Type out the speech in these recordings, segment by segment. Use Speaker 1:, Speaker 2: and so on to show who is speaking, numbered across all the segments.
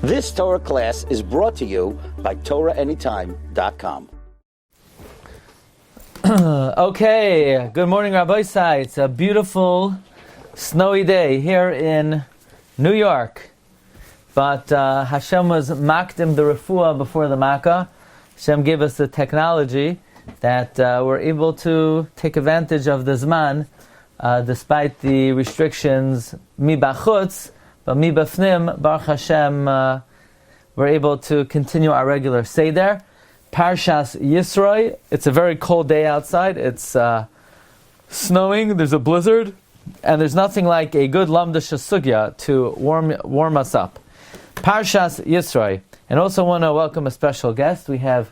Speaker 1: This Torah class is brought to you by TorahAnytime.com.
Speaker 2: Okay, good morning, Rabbi. It's a beautiful, snowy day here in New York. But Hashem was makdim the refuah before the makkah. Hashem gave us the technology that we're able to take advantage of the zman, despite the restrictions mi bachutz, but mi b'fnim, Baruch Hashem, we're able to continue our regular Seder. Parshas Yisro. It's a very cold day outside. It's snowing. There's a blizzard, and there's nothing like a good lamdash sugya to warm us up. Parshas Yisro. And also want to welcome a special guest. We have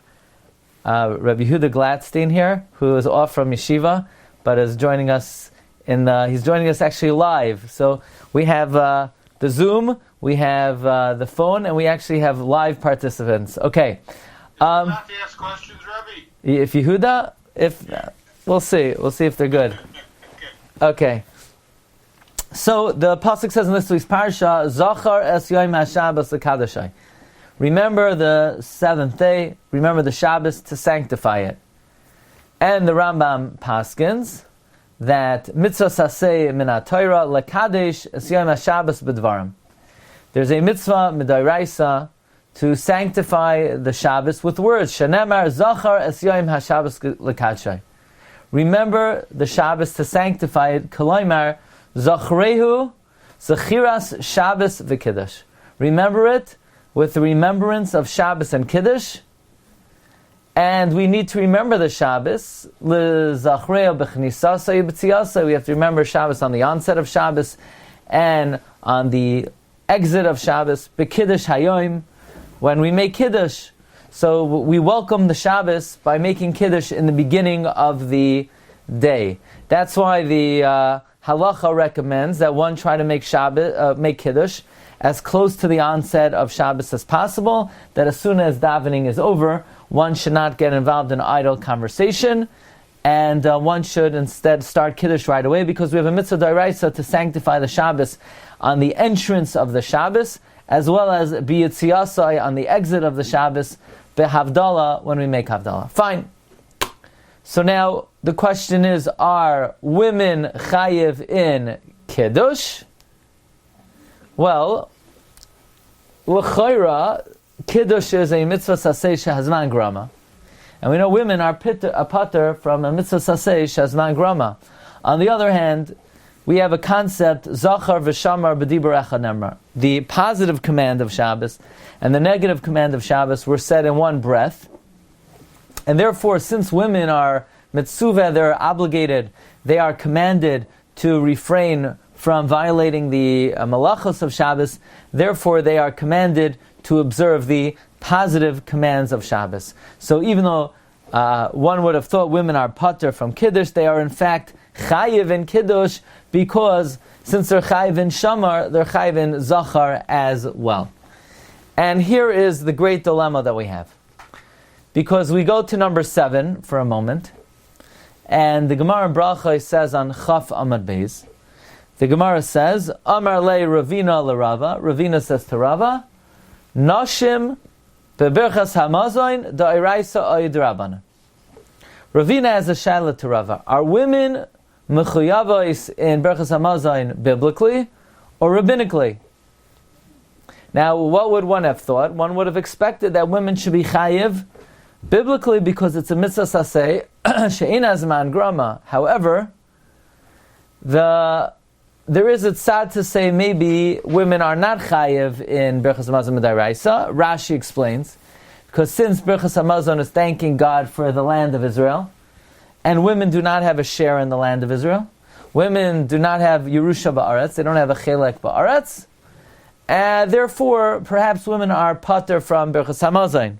Speaker 2: Rabbi Glatstein here, who is off from yeshiva, but is joining us he's joining us actually live. So we have the Zoom, we have the phone, and we actually have live participants. Okay.
Speaker 3: Not to ask questions, Rabbi.
Speaker 2: If Yehuda, we'll see if they're good. Okay. So the pasuk says in this week's Parsha, Zachar es Yom HaShabbos l'Kadoshai. Remember the seventh day, remember the Shabbos to sanctify it. And the Rambam paskins that mitzvah saseh min ha-Torah l'Kadesh es Yom HaShabbos b'dvarim. There's a mitzvah midoraisa to sanctify the Shabbos with words. Shenemar Zachar es Yom HaShabbos l'Kadoshai. Remember the Shabbos to sanctify it. Koloimar Zachrehu Zachiras Shabbos v'Kiddush. Remember it with the remembrance of Shabbos and Kiddush. And we need to remember the Shabbos. L'Zachreu b'chnisasai b'tziyasai. We have to remember Shabbos on the onset of Shabbos and on the exit of Shabbos. B'Kiddush Hayom. When we make Kiddush, so we welcome the Shabbos by making Kiddush in the beginning of the day. That's why the halacha recommends that one try to make Kiddush as close to the onset of Shabbos as possible, that as soon as davening is over, one should not get involved in idle conversation, and one should instead start Kiddush right away, because we have a mitzvah d'oraisa to sanctify the Shabbos on the entrance of the Shabbos, as well as b'yitziyasai on the exit of the Shabbos, behavdalah when we make havdalah. Fine. So now the question is: are women chayiv in Kiddush? Well, l'chayra, Kiddush is a mitzvah saseh shehazman grama, and we know women are pater from a mitzvah saseh shehazman grama. On the other hand, we have a concept, Zachar v'shamar b'dibur echad nemar. The positive command of Shabbos and the negative command of Shabbos were said in one breath. And therefore, since women are mitzuvah, they're obligated, they are commanded to refrain from violating the malachos of Shabbos, therefore they are commanded to observe the positive commands of Shabbos. So even though one would have thought women are pater from Kiddush, they are in fact chayiv in Kiddush, because since they're chayiv in Shamar, they're chayiv in Zachar as well. And here is the great dilemma that we have. Because we go to number 7 for a moment, and the Gemara in Bracha says on Chaf Amad Beis, the Gemara says, Amar le Ravina l'Rava, Ravina says to Rava, Nashim beberchas hamazoin da'iraisa oid Rabbana. Ravina has a shaila to Rava. Are women mechuyavos in berchas hamazoin biblically or rabbinically? Now, what would one have thought? One would have expected that women should be chayiv biblically because it's a mitzvah saseh she'ein azman grama. However, there is a tzad to say maybe women are not chayiv in berchas hamazon midaraisa. Rashi explains, because since berchas hamazon is thanking God for the land of Israel, and women do not have a share in the land of Israel, women do not have Yerusha ba'aretz, they don't have a chelek ba'aretz, and therefore perhaps women are pater from berchas hamazon.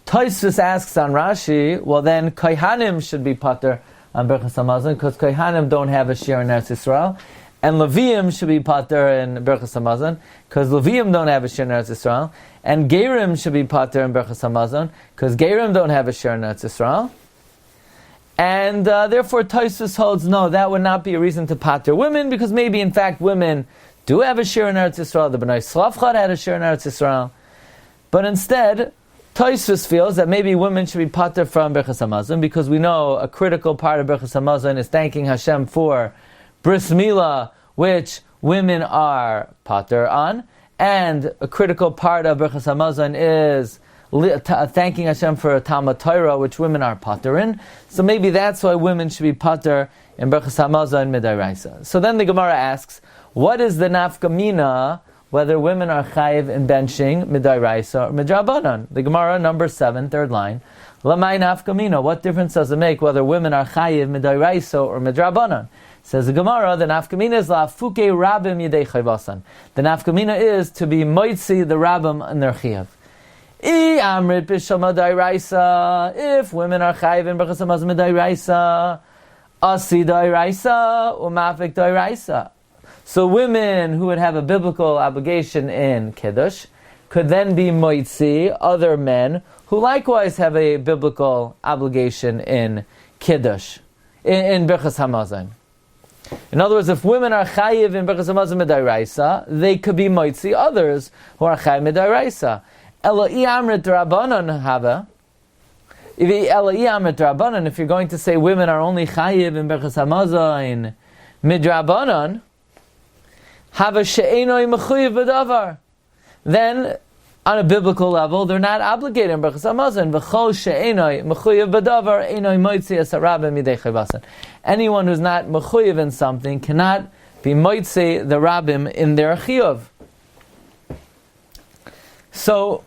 Speaker 2: Tosfos asks on Rashi, well then kohanim should be pater on berchas hamazon, because kohanim don't have a share in Eretz Yisrael, and Leviim should be pater in berchas hamazon, because Leviim don't have a share in Eretz Yisrael, and Gerim should be pater in berchas hamazon, because Gerim don't have a share in Eretz Yisrael. And therefore Tosfos holds, no, that would not be a reason to pater women, because maybe in fact women do have a Shiur in Eretz Yisrael. The B'nai Slavchad had a Shiur in Eretz Yisrael. But instead, Tosfos feels that maybe women should be pater from Birchas Hamazon, because we know a critical part of Birchas Hamazon is thanking Hashem for Bris Milah, which women are pater on, and a critical part of Birchas Hamazon is thanking Hashem for Talmud Torah, which women are pater in. So maybe that's why women should be pater in Birchas Hamazon Midairaisa. So then the Gemara asks, what is the nafkamina whether women are chayiv in benching Midairaisa or Midrabanan? The Gemara, number 7, third line. Lamai nafkamina. What difference does it make whether women are chayiv Midairaisa or Midrabanan? Says the Gemara, the nafkamina is la'afuke rabim yidei chayvasan. The nafkamina is to be moitzi the rabbim in their chiyav. If women are chayiv in Birchas Hamazon Midairaisa, asi dairaisa umafik dairaisa. So women who would have a biblical obligation in Kiddush could then be moitzi other men who likewise have a biblical obligation in Kiddush, in Birchas Hamazon. In other words, if women are chayiv in Birchas Hamazon Midairaisa, they could be moitzi others who are chayiv Midairaisa. Ela i'amrit rabbanon hava. If you're going to say women are only chayiv in Birchas Hamazon midrabanan, hava she'enoi mechuyev b'davar. Then, on a biblical level, they're not obligated in Birchas Hamazon. V'chol she'enoi mechuyev b'davar enoi moitzi es harabim midei chayvasan. Anyone who's not mechuyev in something cannot be moitzi the rabbim in their chiyuv. So,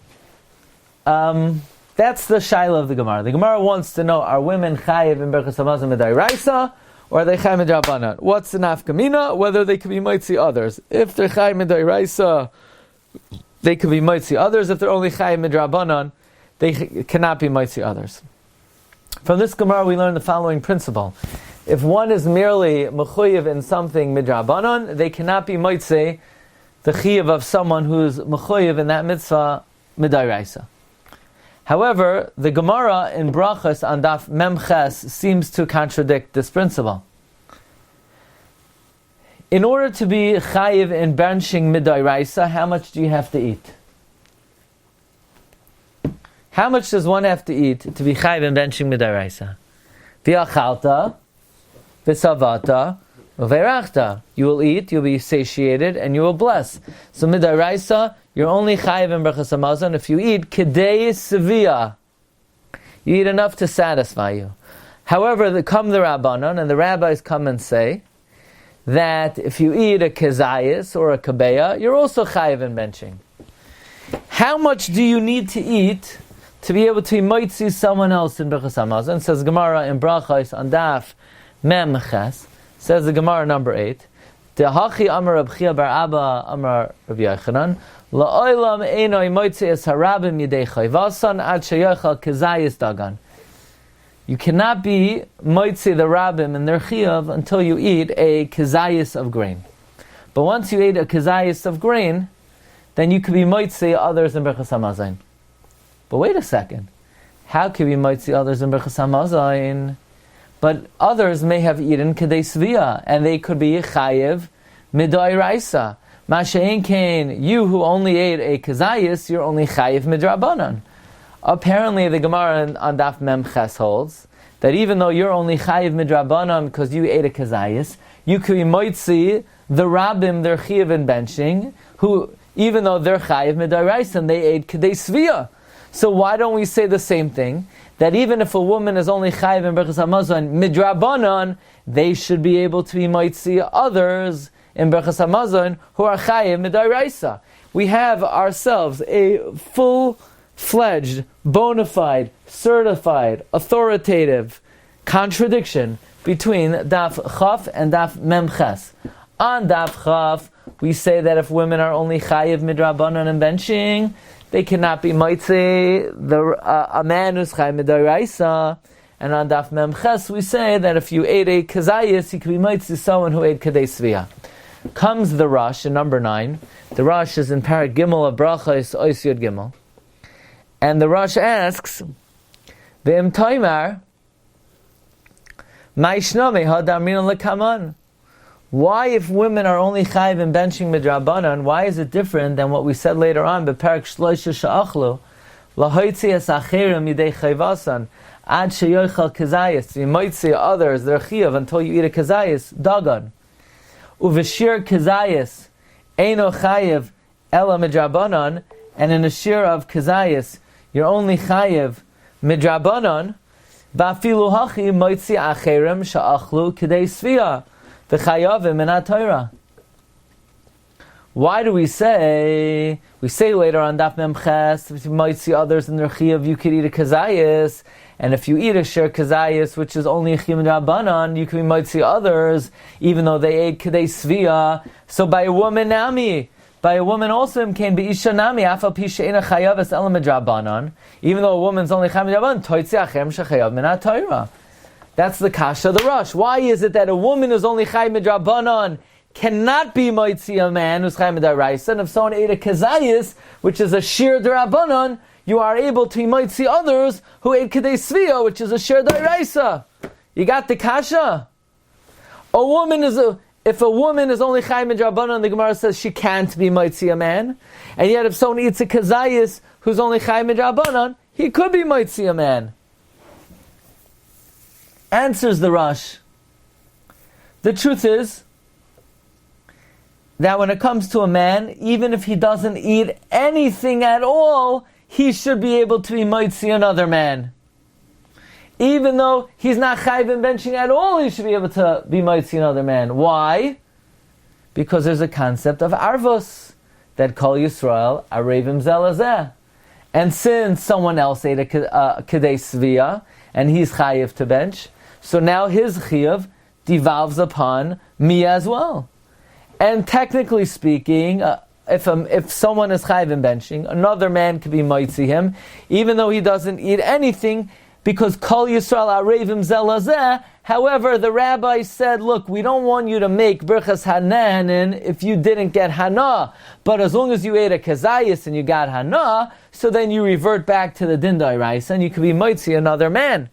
Speaker 2: that's the shaila of the Gemara. The Gemara wants to know, are women chayiv in Birchas Hamazon Midairaisa, or are they chayiv Midrabanan? What's the nafkamina? Whether they can be moitzi others. If they're chayiv Midairaisa, they can be moitzi others. If they're only chayiv Midrabanan, they cannot be moitzi others. From this Gemara we learn the following principle. If one is merely mechuyev in something Midrabanan, they cannot be moitzi the chiyuv of someone who's mechuyev in that mitzvah Midairaisa. However, the Gemara in Brachas on Daf Memches seems to contradict this principle. In order to be chayiv in benching midairaisa, how much do you have to eat? How much does one have to eat to be chayiv in benching midairaisa? V'achalta, v'savata, v'verachta. You will eat, you'll be satiated, and you will bless. So midairaisa, you're only chayiv in Birchas Hamazon if you eat kedei sevia. You eat enough to satisfy you. However, come the Rabbanon, and the rabbis come and say that if you eat a kezayis or a kabeya, you're also chayiv in benching. How much do you need to eat to be able to moitzi someone else in Birchas Hamazon? Says Gemara in Brachos on Daf Memches. Says the Gemara number 8. Dehachi Amar Reb Chia bar Abba Amar Rabbi Yochanan La'olam einoi moitzi es harabim yidei chayvasan ad sheyochal kezayis dagan. You cannot be moitzi the rabbim in their chiyav until you eat a kezayis of grain. But once you eat a kezayis of grain, then you can be moitzi others in Birchas Hamazon. But wait a second. How can we moitzi others in Birchas Hamazon? But others may have eaten kedei svia, and they could be chayiv midairaisa. Masha'in kain, you who only ate a kezayis, you're only chayiv midrabanan. Apparently, the Gemara on Daf Memches holds that even though you're only chayiv midrabanan because you ate a kezayis, you could be moitzi the rabbim their chiyav in benching, who even though they're chayiv midairaisa and they ate kedei svia. So why don't we say the same thing? That even if a woman is only chayiv in Birchas Hamazon midrabanan, they should be able to be moitzi others in Birchas Hamazon who are chayiv midairaisa. We have ourselves a full-fledged, bona fide, certified, authoritative contradiction between Daf Chaf and Daf Memches. On Daf Chaf, we say that if women are only chayiv midrabanan and benching, they cannot be moitzi a man who's chayiv midairaisa. And on Daf Memches, we say that if you ate a kezayis, you can be moitzi someone who ate kedei svia. Comes the Rosh in number 9. The Rosh is in Parak Gimel of Brachos Ois Yud Gimel. And the Rosh asks, V'im toimar, ma'ishname hadamrin lekaman. Why, if women are only chayiv in benching midrabanan, why is it different than what we said later on? Beperek shloisha she'achlu lahoitzi es acherim yidei chayvasan ad sheyochal kazayis. You might say others they're chayiv until you eat a kazayis dagan. Uveshir kazayis eino chayiv ela midrabanan, and in a shir of kazayis you're only chayiv midrabanan. Va'afilu hachi moitzi acherim she'achlu kidei svia. The chayavim in Torah. Why do we say later on Daf Mem Ches, if you might see others in their chayav, you could eat a kazayis, and if you eat a shir kazayis, which is only a chiyum rabbanan, you might see others, even though they ate kidei svia. So by a woman nami, by a woman also can be isha nami afal pi she'ena chayav es elam midrabanan, even though a woman's only chayav midrabanan, toitzi achem shechayav min Torah. That's the kasha, the rush. Why is it that a woman who's only chai midrabanan cannot be moitzi a man who's chai midaraisa? And if someone ate a kazayis, which is a shir derabanan, you are able to moitzi others who ate kidei svia, which is a shir deraisa. You got the kasha? If a woman is only chai midrabanan, the Gemara says she can't be moitzi a man. And yet if someone eats a kazayis who's only chai midrabanan, he could be moitzi a man. Answers the Rush. The truth is that when it comes to a man, even if he doesn't eat anything at all, he should be able to be moitzi another man. Even though he's not chayv in benching at all, he should be able to be moitzi another man. Why? Because there's a concept of arvos, that kol Yisrael arevim zelazeh. And since someone else ate a kedei svia, and he's chayiv to bench, so now his chiyuv devolves upon me as well. And technically speaking, if someone is chayiv in benching, another man could be moitzi him, even though he doesn't eat anything, because kol Yisrael arevim zelazeh. However, the rabbi said, look, we don't want you to make birchas hananin if you didn't get hana, but as long as you ate a kazayis and you got hana, so then you revert back to the din d'oraisa and you could be moitzi another man.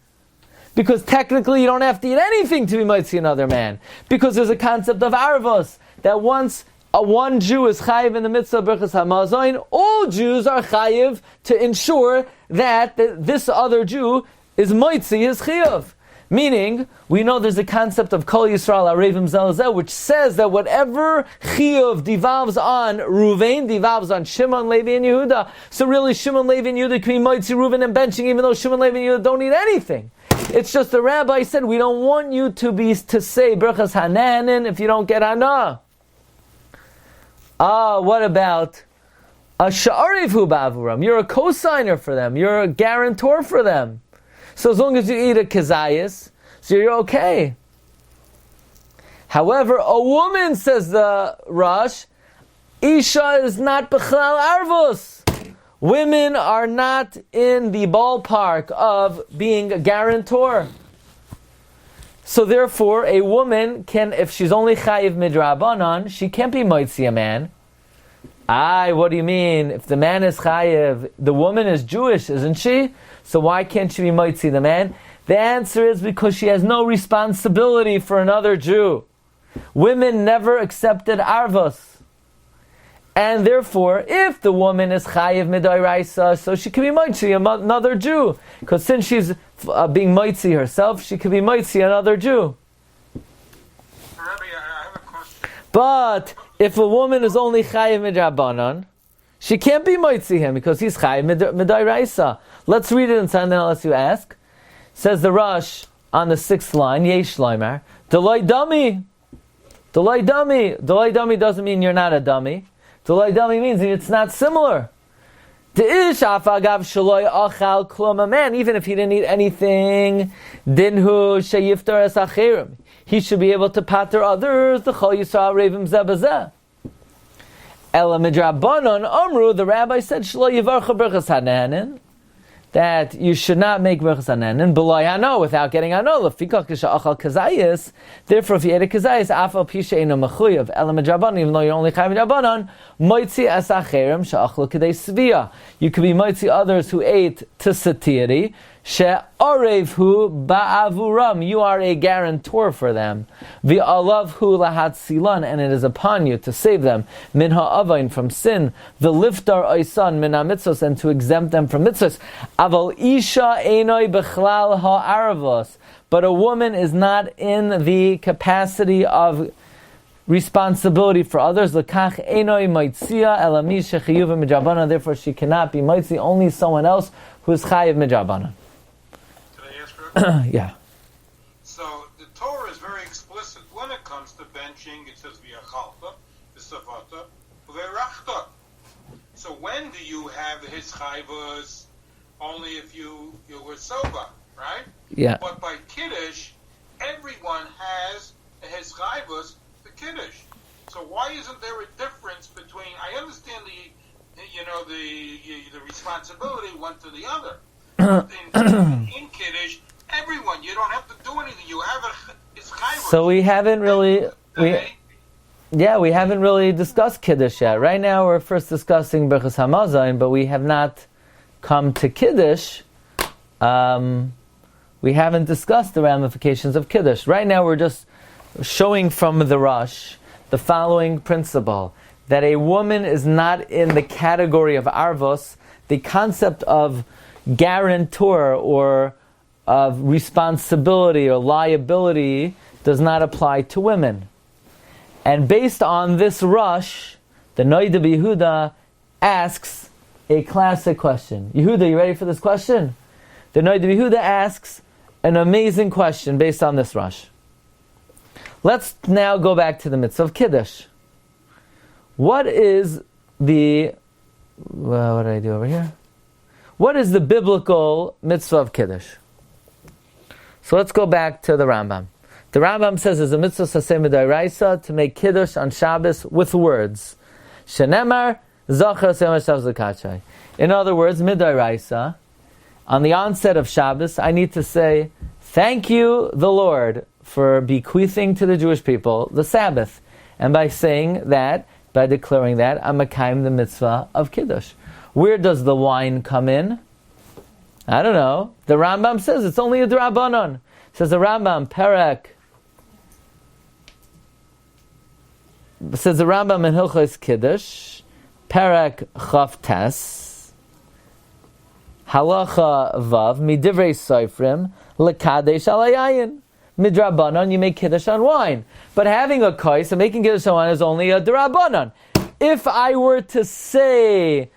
Speaker 2: Because technically you don't have to eat anything to be moitzi another man. Because there's a concept of arvos, that once one Jew is chayiv in the mitzvah of birchas hamazon, all Jews are chayiv to ensure that this other Jew is moitzi his chiyuv. Meaning, we know there's a concept of kol Yisrael arevim zelazeh, which says that whatever chiyuv devolves on Ruvain, devolves on Shimon, Levi, and Yehuda. So really, Shimon, Levi, and Yehuda can be moitzi Ruvain and benching, even though Shimon, Levi, and Yehuda don't eat anything. It's just the rabbi said, we don't want you to say Berachas Hananin if you don't get Hana. What about a Sha'arifu Bavuram? You're a co-signer for them. You're a guarantor for them. So as long as you eat a Kazayas, so you're okay. However, a woman, says the Rosh, Isha is not B'chlal Arvus. Women are not in the ballpark of being a guarantor. So therefore, a woman can, if she's only chayiv midrabanan, she can't be moitzi a man. What do you mean? If the man is chayiv, the woman is Jewish, isn't she? So why can't she be moitzi the man? The answer is because she has no responsibility for another Jew. Women never accepted arvos. And therefore, if the woman is chayiv midoraisa, so she can be moitzi another Jew. Because since she's being moitzi herself, she can be moitzi another Jew.
Speaker 3: Rabbi, I have a question.
Speaker 2: But if a woman is only chayiv midrabanan, she can't be moitzi him because he's chayiv midoraisa. Let's read it inside and then I'll let you ask. Says the Rush on the 6th line, Yesh Loimer, Delay dummy. Delay dummy. Delay dummy doesn't mean you're not a dummy. Delay dummy means it's not similar. A man, even if he didn't eat anything, dinhu sheyiftar es acherim, he should be able to pater others. The chol yisrael revim zebazeh. Ela midrabanon amru, the rabbi said shlo yivarcha berchas hananin, that you should not make berchas hananin b'loy hano, without getting hano. Lefikach k'sha'achal kazayis. Therefore, if you ate a kazayis, afal pisha eno mechuyev ela midrabanon, even though you're only chayv midrabanon, moitzi es acherim sha'achal kedei svia. You could be moitzi others who ate to satiety. She'arevhu ba'avuram, you are a guarantor for them. V'alavhu lahatzilan, and it is upon you to save them. Min ha'avain, from sin. V'liftar oisan min ha'mitzvos, and to exempt them from mitzvos. Aval isha einoi bechlal ha'aravos, but a woman is not in the capacity of responsibility for others. L'kach einoi moitzia elami shechiyuv midrabanan, therefore she cannot be moitzi, only someone else who is chayiv midrabanan. Yeah.
Speaker 3: So the Torah is very explicit when it comes to benching. It says v'yachalta, v'savata, v'erachta. So when do you have his chayvus? Only if you were sober, right?
Speaker 2: Yeah.
Speaker 3: But by Kiddush, everyone has his chayvus for Kiddush. So why isn't there a difference between? I understand the responsibility one to the other. In Kiddush, everyone, you don't have to do anything. You have his chayvus.
Speaker 2: So we haven't really we haven't really discussed Kiddush yet. Right now we're first discussing Berachos Hamazon, but we have not come to Kiddush. We haven't discussed the ramifications of Kiddush. Right now we're just showing from the Rush the following principle, that a woman is not in the category of arvos. The concept of guarantor or of responsibility or liability does not apply to women. And based on this Rush, the Noda Yehuda asks a classic question. Yehuda, you ready for this question? The Noda Yehuda asks an amazing question based on this Rush. Let's now go back to the mitzvah of Kiddush. What is the... what did I do over here? What is the biblical mitzvah of Kiddush? So let's go back to the Rambam. The Rambam says there's a mitzvah saseh midaraisa to make Kiddush on Shabbos with words. Shenemar zachar semer Shabbos l'kachay. In other words, midaraisa, on the onset of Shabbos, I need to say, thank you, the Lord, for bequeathing to the Jewish people the Sabbath. And by saying that, by declaring that, I'm makayim the mitzvah of Kiddush. Where does the wine come in? I don't know. The Rambam says it's only a d'Rabbanan. Says the Rambam, says the Rambam in Hilchos Kiddush, Perek Chaf Tes, Halacha Vav, Midivrei Soifrim, Lekadesh Alayayin. Midrabanan, you make Kiddush on wine. But having a kais and making Kiddush on wine is only a d'Rabbanan. If I were to say,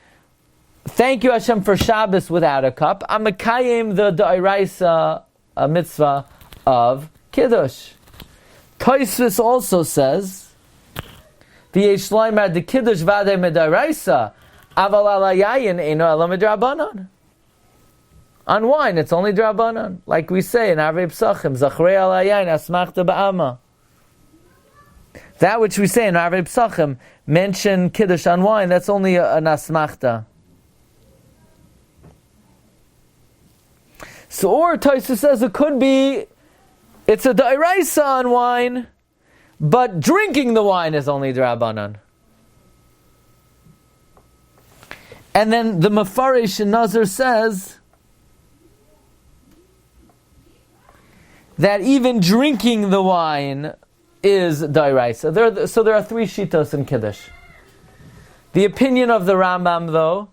Speaker 2: thank you Hashem for Shabbos without a cup, I'm makayim the d'Oraisa mitzvah of Kiddush. Tosfos also says, V'yesh loymar de Kiddush v'adei mid'Oraisa, aval alayayin eino ela midrabanan. On wine, it's only d'Rabbanan. Like we say in Arvei Psachim, Zachrei alayayin asmachta ba'ama. That which we say in Arvei Psachim, mention Kiddush on wine, that's only an asmachta. So, or Tosfos says it could be, it's a d'Oraisa on wine, but drinking the wine is only d'Rabbanan. And then the Mefarish in Nazir says that even drinking the wine is d'Oraisa. So there are three shitos in Kiddush. The opinion of the Rambam, though,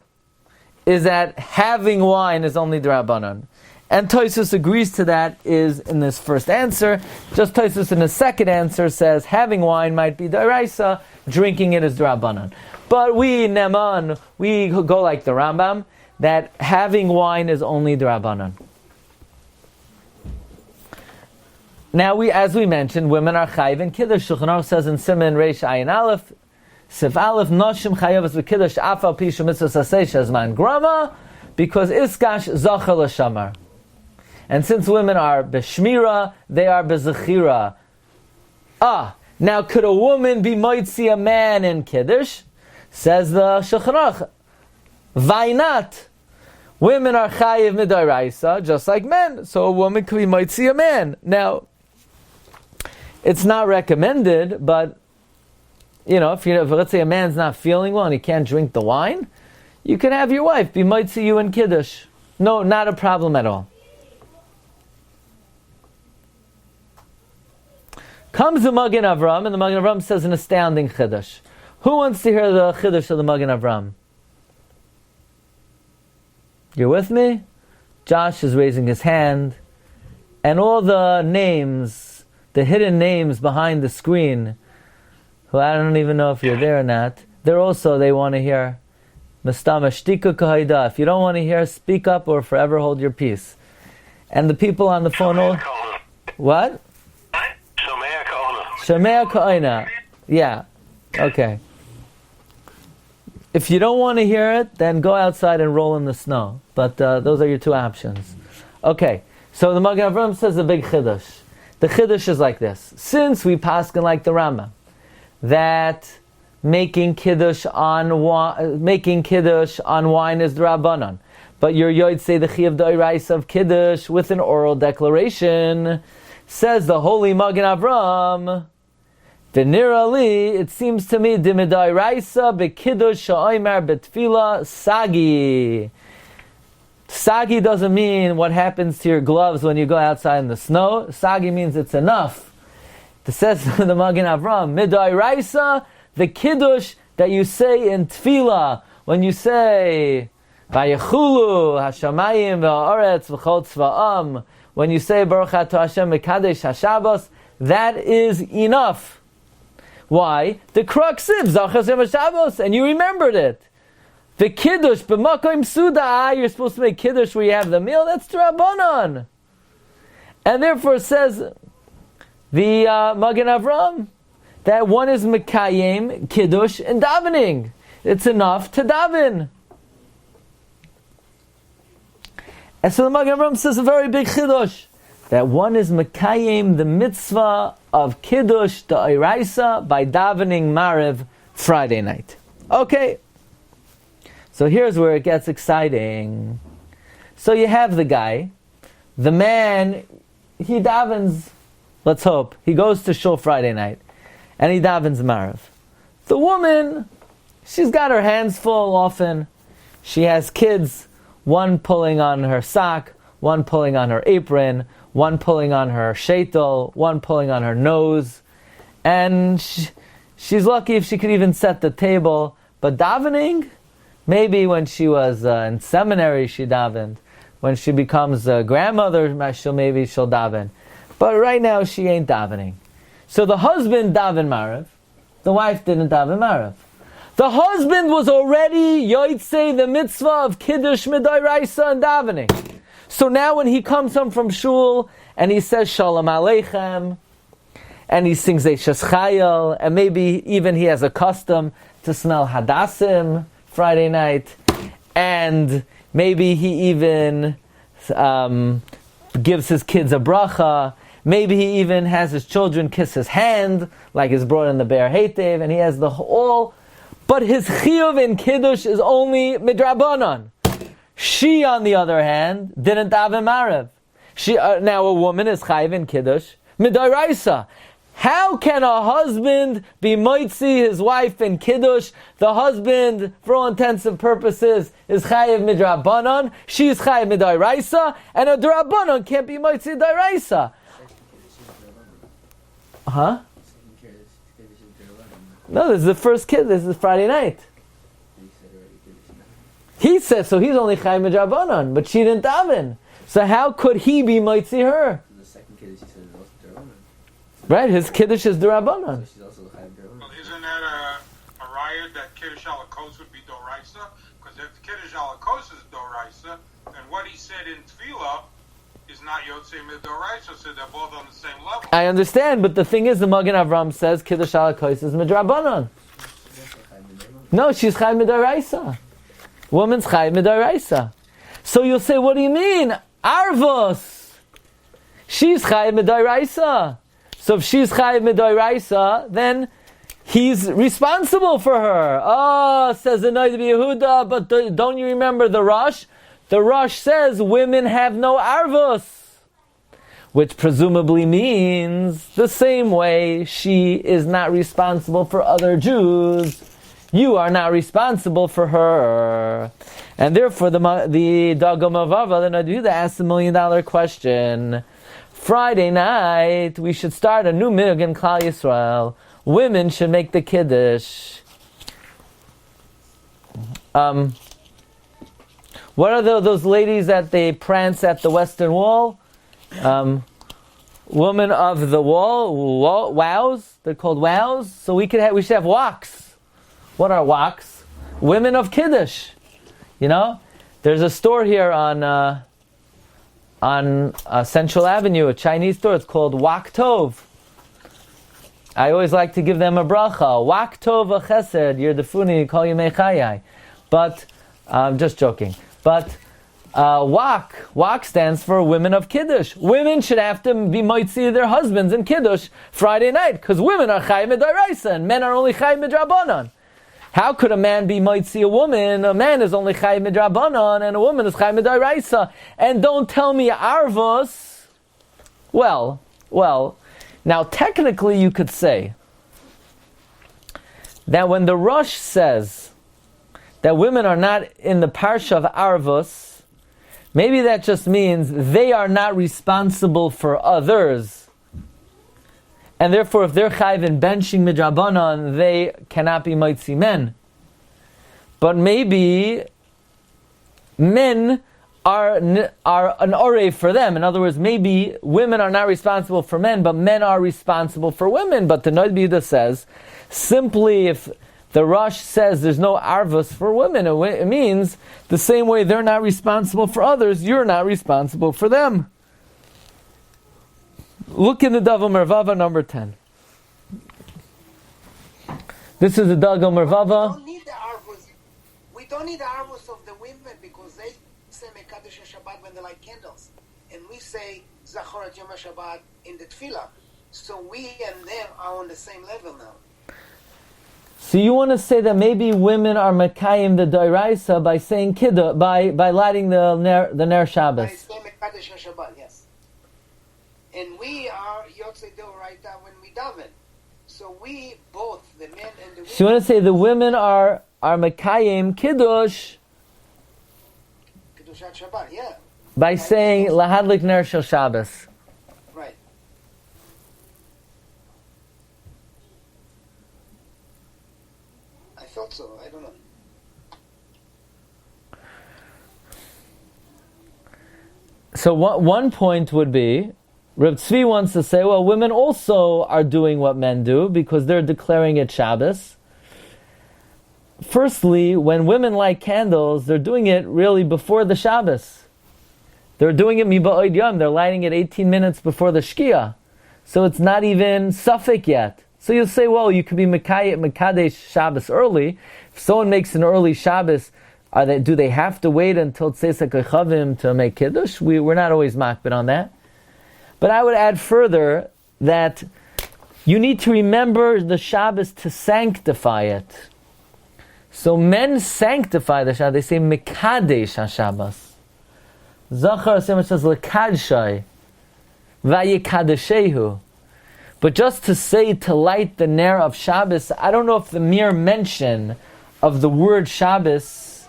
Speaker 2: is that having wine is only d'Rabbanan. And Tosfos agrees to that is in this first answer. Just Tosfos in the second answer says having wine might be d'Oraisa, drinking it is d'Rabbanan. But we go like the Rambam, that having wine is only d'Rabbanan. Now, as we mentioned, women are chayiv in Kiddush. Shulchan Aruch says in Siman Reish Ayin Aleph, Sif Aleph, Noshim chayavas v'Kiddush, Afal Pi Shemitzvah Saseh Shezman Grama, because Iskash Zachar L'Shamar. And since women are b'shmira, they are b'zechira. Now could a woman be moitzi a man in Kiddush? Says the Shulchan Aruch, why not? Women are chayiv mid'Oraisa, just like men. So a woman could be moitzi a man. Now, it's not recommended, but if let's say a man's not feeling well and he can't drink the wine, you can have your wife be moitzi you in Kiddush. No, not a problem at all. Comes the Magen Avram, and the Magen Avram says an astounding Kiddush. Who wants to hear the Kiddush of the Magen Avram? You're with me? Josh is raising his hand. And all the names, the hidden names behind the screen, who I don't even know if you're there or not, they want to hear. Mistama shtika kahaida. If you don't want to hear, speak up or forever hold your peace. And the people on the phone all... What? Shomea ka'ina. Yeah. Okay. If you don't want to hear it, then go outside and roll in the snow. But those are your two options. Okay. So the Magen Avram says a big chiddush. The chiddush is like this. Since we paskin like the Rambam, that making kiddush on wine is the Rabbanon, but your yoid say the chiyuv d'oraisa of kiddush with an oral declaration, says the holy Magen Avram. V'nirali, it seems to me, d'midoraisa b'kiddush sha'omer b'tfila sagi. Sagi doesn't mean what happens to your gloves when you go outside in the snow. Sagi means it's enough. It says the Magen Avram, midoraisa, the kiddush that you say in tefillah, when you say Vayechulu hashamayim v'haaretz v'chol tzva'am, when you say Baruch Ato Hashem mekadesh hashabbos, that is enough. Why? The crux is Zachas Yom HaShabbos, and you remembered it. The Kiddush, b'makom suda, you're supposed to make Kiddush where you have the meal, that's Rabbanon. And therefore it says, the Magen Avram, that one is Mekayim, Kiddush, and davening. It's enough to daven. And so the Magen Avram says a very big Kiddush, that one is Mekayim, the mitzvah of Kiddush, the Oiraisa, by davening Maariv Friday night. Okay. So here's where it gets exciting. So you have the guy, the man, he davens, let's hope, he goes to shul Friday night, and he davens Maariv. The woman, she's got her hands full often. She has kids, one pulling on her sock, one pulling on her apron, one pulling on her sheitel, one pulling on her nose. And she's lucky if she could even set the table. But davening, maybe when she was in seminary she davened. When she becomes a grandmother, maybe she'll daven. But right now she ain't davening. So the husband daven Maariv. The wife didn't daven Maariv. The husband was already yotzei the mitzvah of Kiddush midoraisa and davening. So now when he comes home from shul and he says Shalom Aleichem, and he sings Eishes Chayil, and maybe even he has a custom to smell Hadassim Friday night, and maybe he even gives his kids a bracha, maybe he even has his children kiss his hand, like is brought in the Be'er Heitev, and he has the whole, but his chiyuv in Kiddush is only midrabanan. She, on the other hand, didn't daven Maariv. She now a woman is chayiv in Kiddush midoraisa. How can a husband be Motzi his wife in Kiddush? The husband, for all intents and purposes, is chayiv midrabanan. She's chayiv midoraisa, and a drabanan can't be Motzi doraisa. Huh? No, this is the first kid. This is Friday night. He says, so he's only chayiv midrabanan, but she didn't daven. So how could he be Motzi her?
Speaker 4: The second kiddush he said is also Durabanan.
Speaker 2: Right, his Kiddush is Durabanan.
Speaker 4: So she's also chayiv Durabanan.
Speaker 3: Well, isn't that a riot that Kiddush Alakos would be Doraisa? Because if Kiddush Alakos is Doraisa, then what he said in Tefillah is not Yotzei Midoraisa, so they're both on the same level.
Speaker 2: I understand, but the thing is, the Magen Avram says Kiddush Alakos is Midrabanan. No, she's chayiv midoraisa. Woman's chayiv midoraisa. So you'll say, what do you mean? Arvos. She's chayiv midoraisa. So if she's chayiv midoraisa, then he's responsible for her. Oh, says the Noda Yehuda, but don't you remember the Rosh? The Rosh says women have no arvos, which presumably means the same way she is not responsible for other Jews, you are not responsible for her. And therefore the Dagam Avava, the Noda Yehuda, asks $1 million question. Friday night, we should start a new minhag in Klal Yisrael. Women should make the Kiddush. What are those ladies that they prance at the Western Wall? Woman of the Wall, wows. They're called wows. So we should have walks. What are walks? Women of Kiddush. You know, there's a store here on Central Avenue, a Chinese store. It's called Wak Tov. I always like to give them a bracha. Wak Tov v'chesed yirdefuni kol yemei chayai. But I'm just joking. But Wak stands for women of Kiddush. Women should have to be Motzi their husbands in Kiddush Friday night, because women are Chai Midoraisa and men are only Chai Midrabanan. How could a man be Motzi a woman? A man is only Chai Midrabanan and a woman is Chai Midoraisa. And don't tell me Arvos. Well, now technically you could say that when the Rosh says that women are not in the Parsha of Arvos, maybe that just means they are not responsible for others. And therefore, if they're chayv in benching midrabanan, they cannot be motzi men. But maybe men are an orei for them. In other words, maybe women are not responsible for men, but men are responsible for women. But the Noda says, simply if the Rosh says there's no arvus for women, it means the same way they're not responsible for others, you're not responsible for them. Look in the Dava Mervava number 10. This is the Dava Mervava.
Speaker 5: We don't need the arvus of the women because they say Mekadosh Shabbat when they light candles. And we say Zachorat Yom HaShabbat in the Tefillah. So we and them are on the same level now.
Speaker 2: So you want to say that maybe women are Mekayim the Doiraisa by saying Kiddush, by lighting the Ner Shabbos.
Speaker 5: By saying Mekadosh Shabbat, yes. And we are Yotzei Doraita when we daven. So we both, the men and the women.
Speaker 2: So you want to say the women are Mekayim Kiddush.
Speaker 5: Kiddushat Shabbat, yeah.
Speaker 2: By saying Lahadlik Ner Shel Shabbos.
Speaker 5: Right. I thought so. I don't know.
Speaker 2: So one point would be, Reb Tzvi wants to say, well, women also are doing what men do because they're declaring it Shabbos. Firstly, when women light candles, they're doing it really before the Shabbos. They're doing it miba'od yom. They're lighting it 18 minutes before the Shkia. So it's not even Suffolk yet. So you'll say, well, you could be Mekadesh Shabbos early. If someone makes an early Shabbos, do they have to wait until Tzeisak Echavim to make Kiddush? We're not always makbid on that. But I would add further that you need to remember the Shabbos to sanctify it. So men sanctify the Shabbos. They say Mekadesh HaShabbos. Zachar Hashem says Lekadshay Vayikadeshehu. But just to say to light the Ner of Shabbos, I don't know if the mere mention of the word Shabbos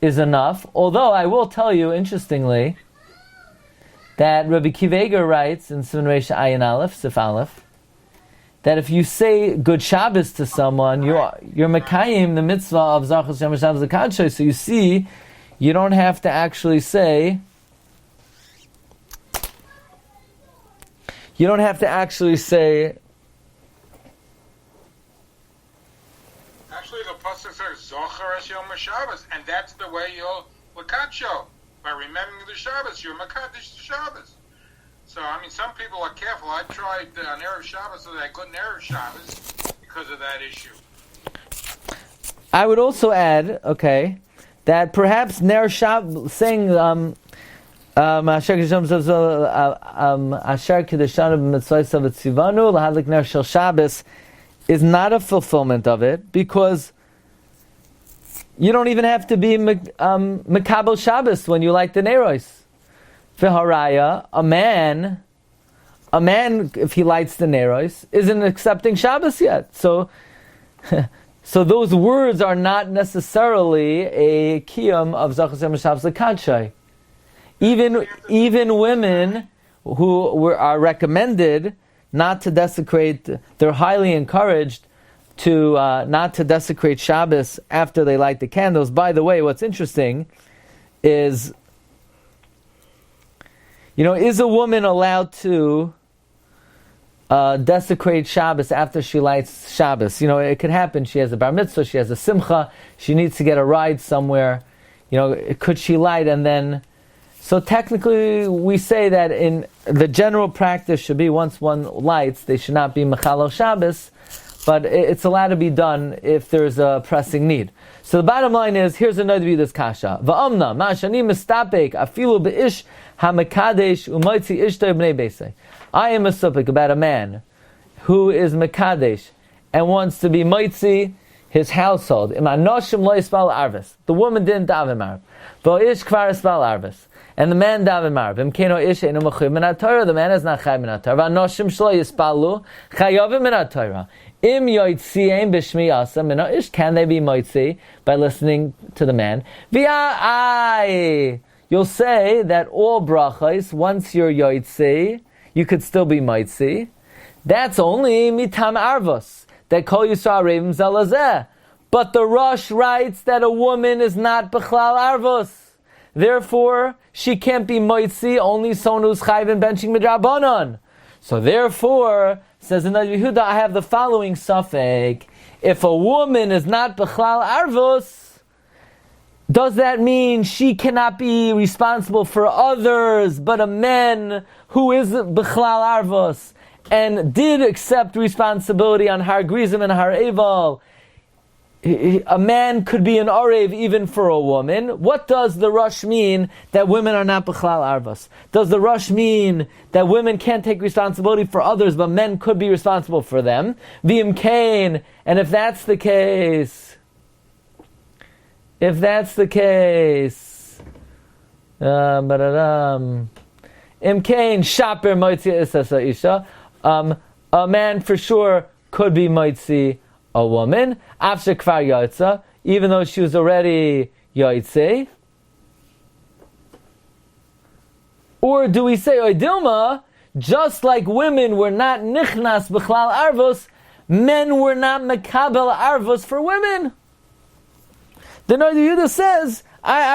Speaker 2: is enough. Although I will tell you, interestingly, that Rabbi Kiveger writes in Siman Reish Ayin Aleph, Sif Aleph, that if you say Good Shabbos to someone, you're Mekayim the mitzvah of Zachar Shem Shabbos Lekadshay. So you see, you don't have to actually say. You don't have to actually say.
Speaker 3: Actually, the pasuk says Zochar es Yom Shabbos, and that's the way you'll lekadsho. By remembering the Shabbos, you're mekadesh the Shabbos. So, I mean, some people are careful. I tried on Erev Shabbos so that I couldn't Erev Shabbos because of that issue.
Speaker 2: I would also add, that perhaps Ner Shabbos, saying Asher Kedeshanu b'mitzvaysav etzivanu lahadlik Ner Shel Shabbos is not a fulfillment of it, because you don't even have to be Mekabel Shabbos when you light the Neros. V'haraya, a man, if he lights the Neros, isn't accepting Shabbos yet. So those words are not necessarily a kiyum of Zachar Shem Shabbos Lekadshay. Even women are recommended not to desecrate, they're highly encouraged to not to desecrate Shabbos after they light the candles. By the way, what's interesting is, is a woman allowed to desecrate Shabbos after she lights Shabbos? It could happen. She has a bar mitzvah, she has a simcha, she needs to get a ride somewhere. Could she light and then... So technically, we say that in the general practice should be once one lights, they should not be mechalel Shabbos, but it's allowed to be done if there's a pressing need. So the bottom line is, here's another view this kasha. Va'amna ma'ashani mistapek afilu beish hamakadesh u'moitzi ishtay bnei beisay. I am a supik about a man who is mekadesh and wants to be moitzi his household. The woman didn't daven marv. V'ish kvar espal arvis. And the man daven marv. The man is not chay min Torah. V'anoshim shlo yispalu chayovim min Torah. Im yoitziim b'shmiyasa min ish. Can they be moitzi by listening to the man? You'll say that all brachos, once you're yoitzi, you could still be moitzi. That's only mitam arvos. That kol yisra revim zalazeh. But the Rosh writes that a woman is not b'chlal arvos. Therefore, she can't be moitzi, only someone who's chayv and benching midrabanon. So therefore, says in Rabbi Yehuda, I have the following suffix. If a woman is not b'chlal arvos, does that mean she cannot be responsible for others, but a man who is b'chlal arvos and did accept responsibility on har grizim and har eval, a man could be an orev even for a woman? What does the Rush mean that women are not b'chlal arvos? Does the Rush mean that women can't take responsibility for others, but men could be responsible for them? V'im kain, and if that's the case, im kain shaper moitzi isasa isha, a man for sure could be moitzi a woman, after kvar yotza, even though she was already yotze. Or do we say, Oidilma, just like women were not nichnas b'chlal arvos, men were not mekabel arvos for women? The Noda Yehuda says,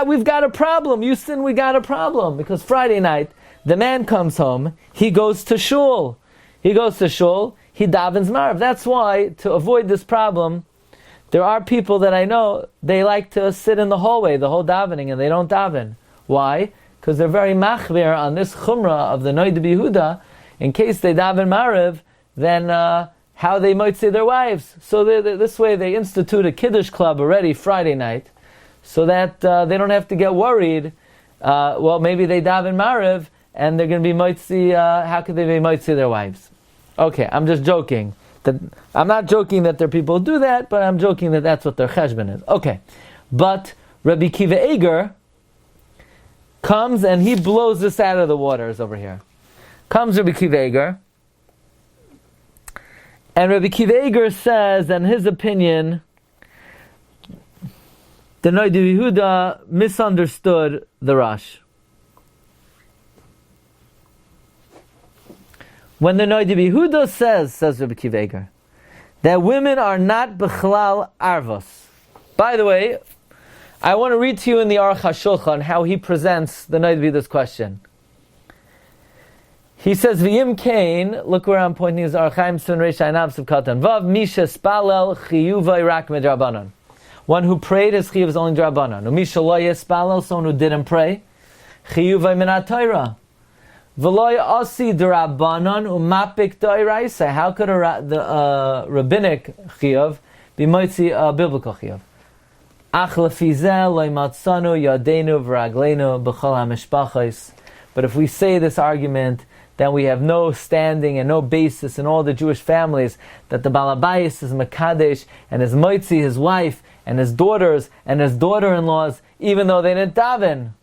Speaker 2: we've got a problem. Houston, we got a problem. Because Friday night, the man comes home, he goes to shul. He davens marv. That's why, to avoid this problem, there are people that I know, they like to sit in the hallway, the whole davening, and they don't daven. Why? Because they're very machvir on this chumrah of the Noda Yehuda. In case they daven marv, then how they might say their wives. So this way they institute a Kiddush club already Friday night, so that they don't have to get worried. Maybe they daven marv, and they're going to be moitzi, how could they be moitzi their wives? Okay, I'm just joking. I'm not joking that there are people who do that, but I'm joking that that's what their cheshbon is. Okay, but Rabbi Kiva Eger comes and he blows this out of the waters over here. Comes Rabbi Kiva Eger, and Rabbi Kiva Eger says, in his opinion, the Noda Yehuda misunderstood the Rosh. When the Noda Yehuda says Rabbi Kiva Eger, that women are not b'chlal arvos. By the way, I want to read to you in the Aruch HaShulchan how he presents the Noda Yehuda's question. He says, V'yim kain, look where I'm pointing, is Archaim Sun Reish Einav Sivkatan, Vav Misha Spalel Chiyuva Irak Midrabanan. One who prayed, his chiyuv is only drabanan. Umisha lo yespalel, someone who didn't pray, chiyuva min Torah. V'lo asi drabanan umapik d'oraisa. How could the rabbinic chiyuv be motzi a biblical chiyuv? Ach lefizeh lo matzanu yadenu v'raglenu b'chol hamishpachos. But if we say this argument, then we have no standing and no basis in all the Jewish families that the Balabayis is Mekadesh and his Motzi, his wife, and his daughters and his daughter-in-laws, even though they didn't daven.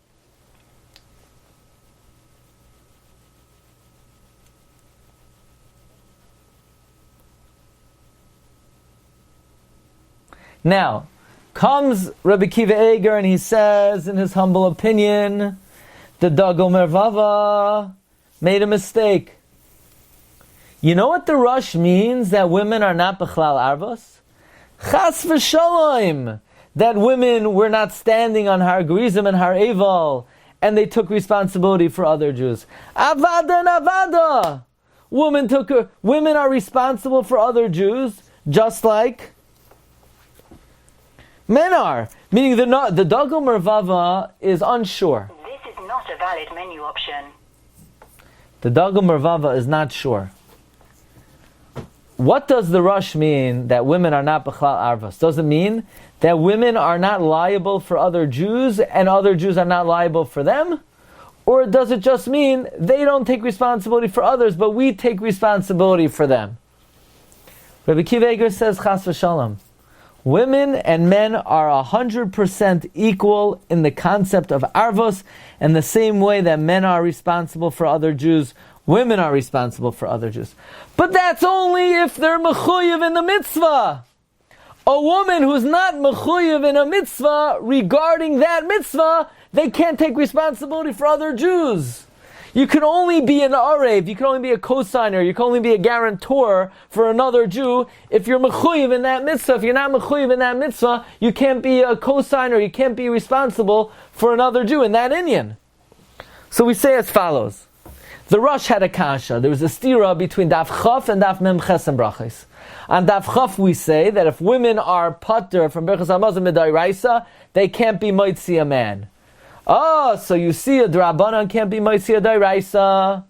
Speaker 2: Now, comes Rabbi Kiva Eger and he says, in his humble opinion, the Dagol Mervava, made a mistake. You know what the Rush means that women are not Bechlal Arvos? Chas v'shalom! That women were not standing on Har Gerizim and Har Eval, and they took responsibility for other Jews. Avada and Avada! Women are responsible for other Jews, just like men are. Meaning the Dagul Mervava is unsure.
Speaker 6: This is not a valid menu option.
Speaker 2: The Dagul Mervava is not sure. What does the Rush mean that women are not Bechlal Arvos? Does it mean that women are not liable for other Jews and other Jews are not liable for them? Or does it just mean they don't take responsibility for others, but we take responsibility for them? Rabbi Akiva Eiger says, Chas v'shalom. Women and men are 100% equal in the concept of Arvos, and the same way that men are responsible for other Jews, women are responsible for other Jews. But that's only if they're mechuyev in the mitzvah. A woman who's not mechuyev in a mitzvah, regarding that mitzvah, they can't take responsibility for other Jews. You can only be an arev, you can only be a cosigner, you can only be a guarantor for another Jew if you're mechuyev in that mitzvah. If you're not mechuyev in that mitzvah, you can't be a cosigner, you can't be responsible for another Jew in that inyan. So we say as follows. The Rosh had a kasha. There was a stira between Daf Chaf and Daf Mem Ches and Brachos. On Daf Chaf we say that if women are pater from Berchas Hamazon Midairaisa, they can't be Motzi a man. Oh, so you see a Drabanan can't be Motzi a Dairaisa.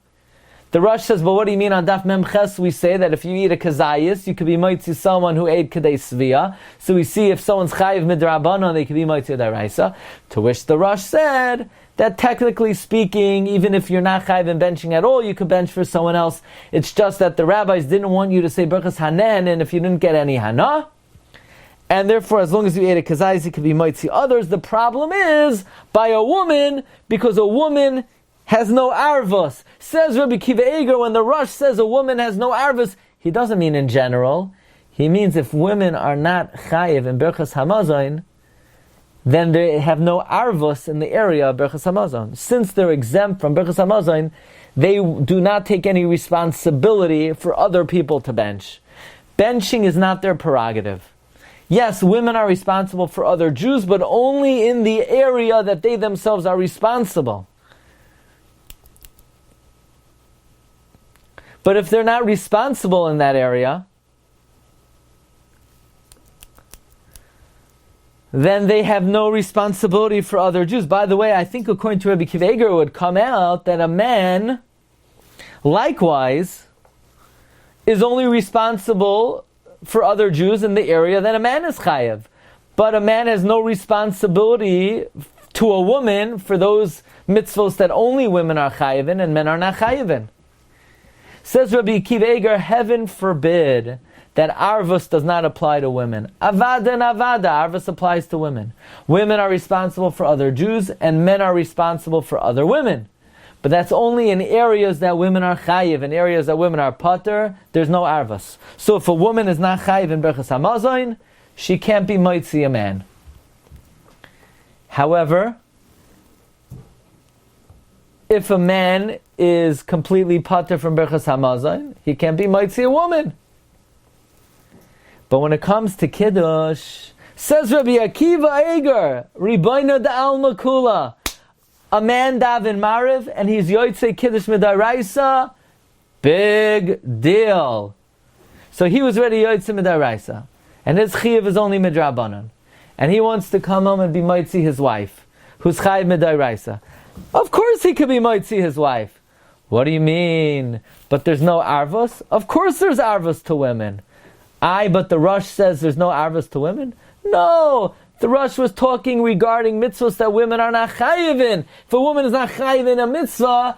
Speaker 2: The Rosh says, but what do you mean on Daf Mem Ches? We say that if you eat a kazayis, you could be Motzi someone who ate Kadei Svia. So we see if someone's chayiv midrabanan, they could be Motzi a Dairaisa. To which the Rosh said that technically speaking, even if you're not chayiv in benching at all, you could bench for someone else. It's just that the rabbis didn't want you to say Berchas Hanen, and if you didn't get any Hana, and therefore as long as you ate a kazayis, it could be Motzi others. The problem is by a woman, because a woman has no arvos. Says Rabbi Akiva Eiger, when the Rosh says a woman has no arvos, he doesn't mean in general. He means if women are not chayiv in Berchas Hamazon, then they have no arvos in the area of Berchas Hamazon. Since they're exempt from Berchas Hamazon, they do not take any responsibility for other people to bench. Benching is not their prerogative. Yes, women are responsible for other Jews, but only in the area that they themselves are responsible. But if they're not responsible in that area, then they have no responsibility for other Jews. By the way, I think according to Rabbi Akiva Eiger, it would come out that a man, likewise, is only responsible for other Jews in the area that a man is chayiv. But a man has no responsibility to a woman for those mitzvos that only women are chayiv in and men are not chayiv in. Says Rabbi Akiva Eiger, heaven forbid that arvus does not apply to women. Avada and avada, arvus applies to women. Women are responsible for other Jews, and men are responsible for other women. But that's only in areas that women are chayiv. In areas that women are pater, there's no arvus. So if a woman is not chayiv in Berchas Hamazon, she can't be Motzi a man. However, if a man is completely pater from Berchas Hamazon, he can't be Motzi a woman. But when it comes to Kiddush, says Rabbi Akiva Eiger, Ribono d'Alma Kula, a man daven Mariv and he's Yotzei Kiddush Midaraisa, big deal. So he was ready Yotzei Midaraisa, and his Chiyuv is only Midrabanan, and he wants to come home and be Motzi his wife, who's Chayiv Midaraisa. Of course he could be Motzi his wife. What do you mean? But there's no arvos? Of course there's arvos to women. But the Rosh says there's no arvos to women? No! The Rosh was talking regarding mitzvahs that women are not chayiv in. If a woman is not chayiv in a mitzvah,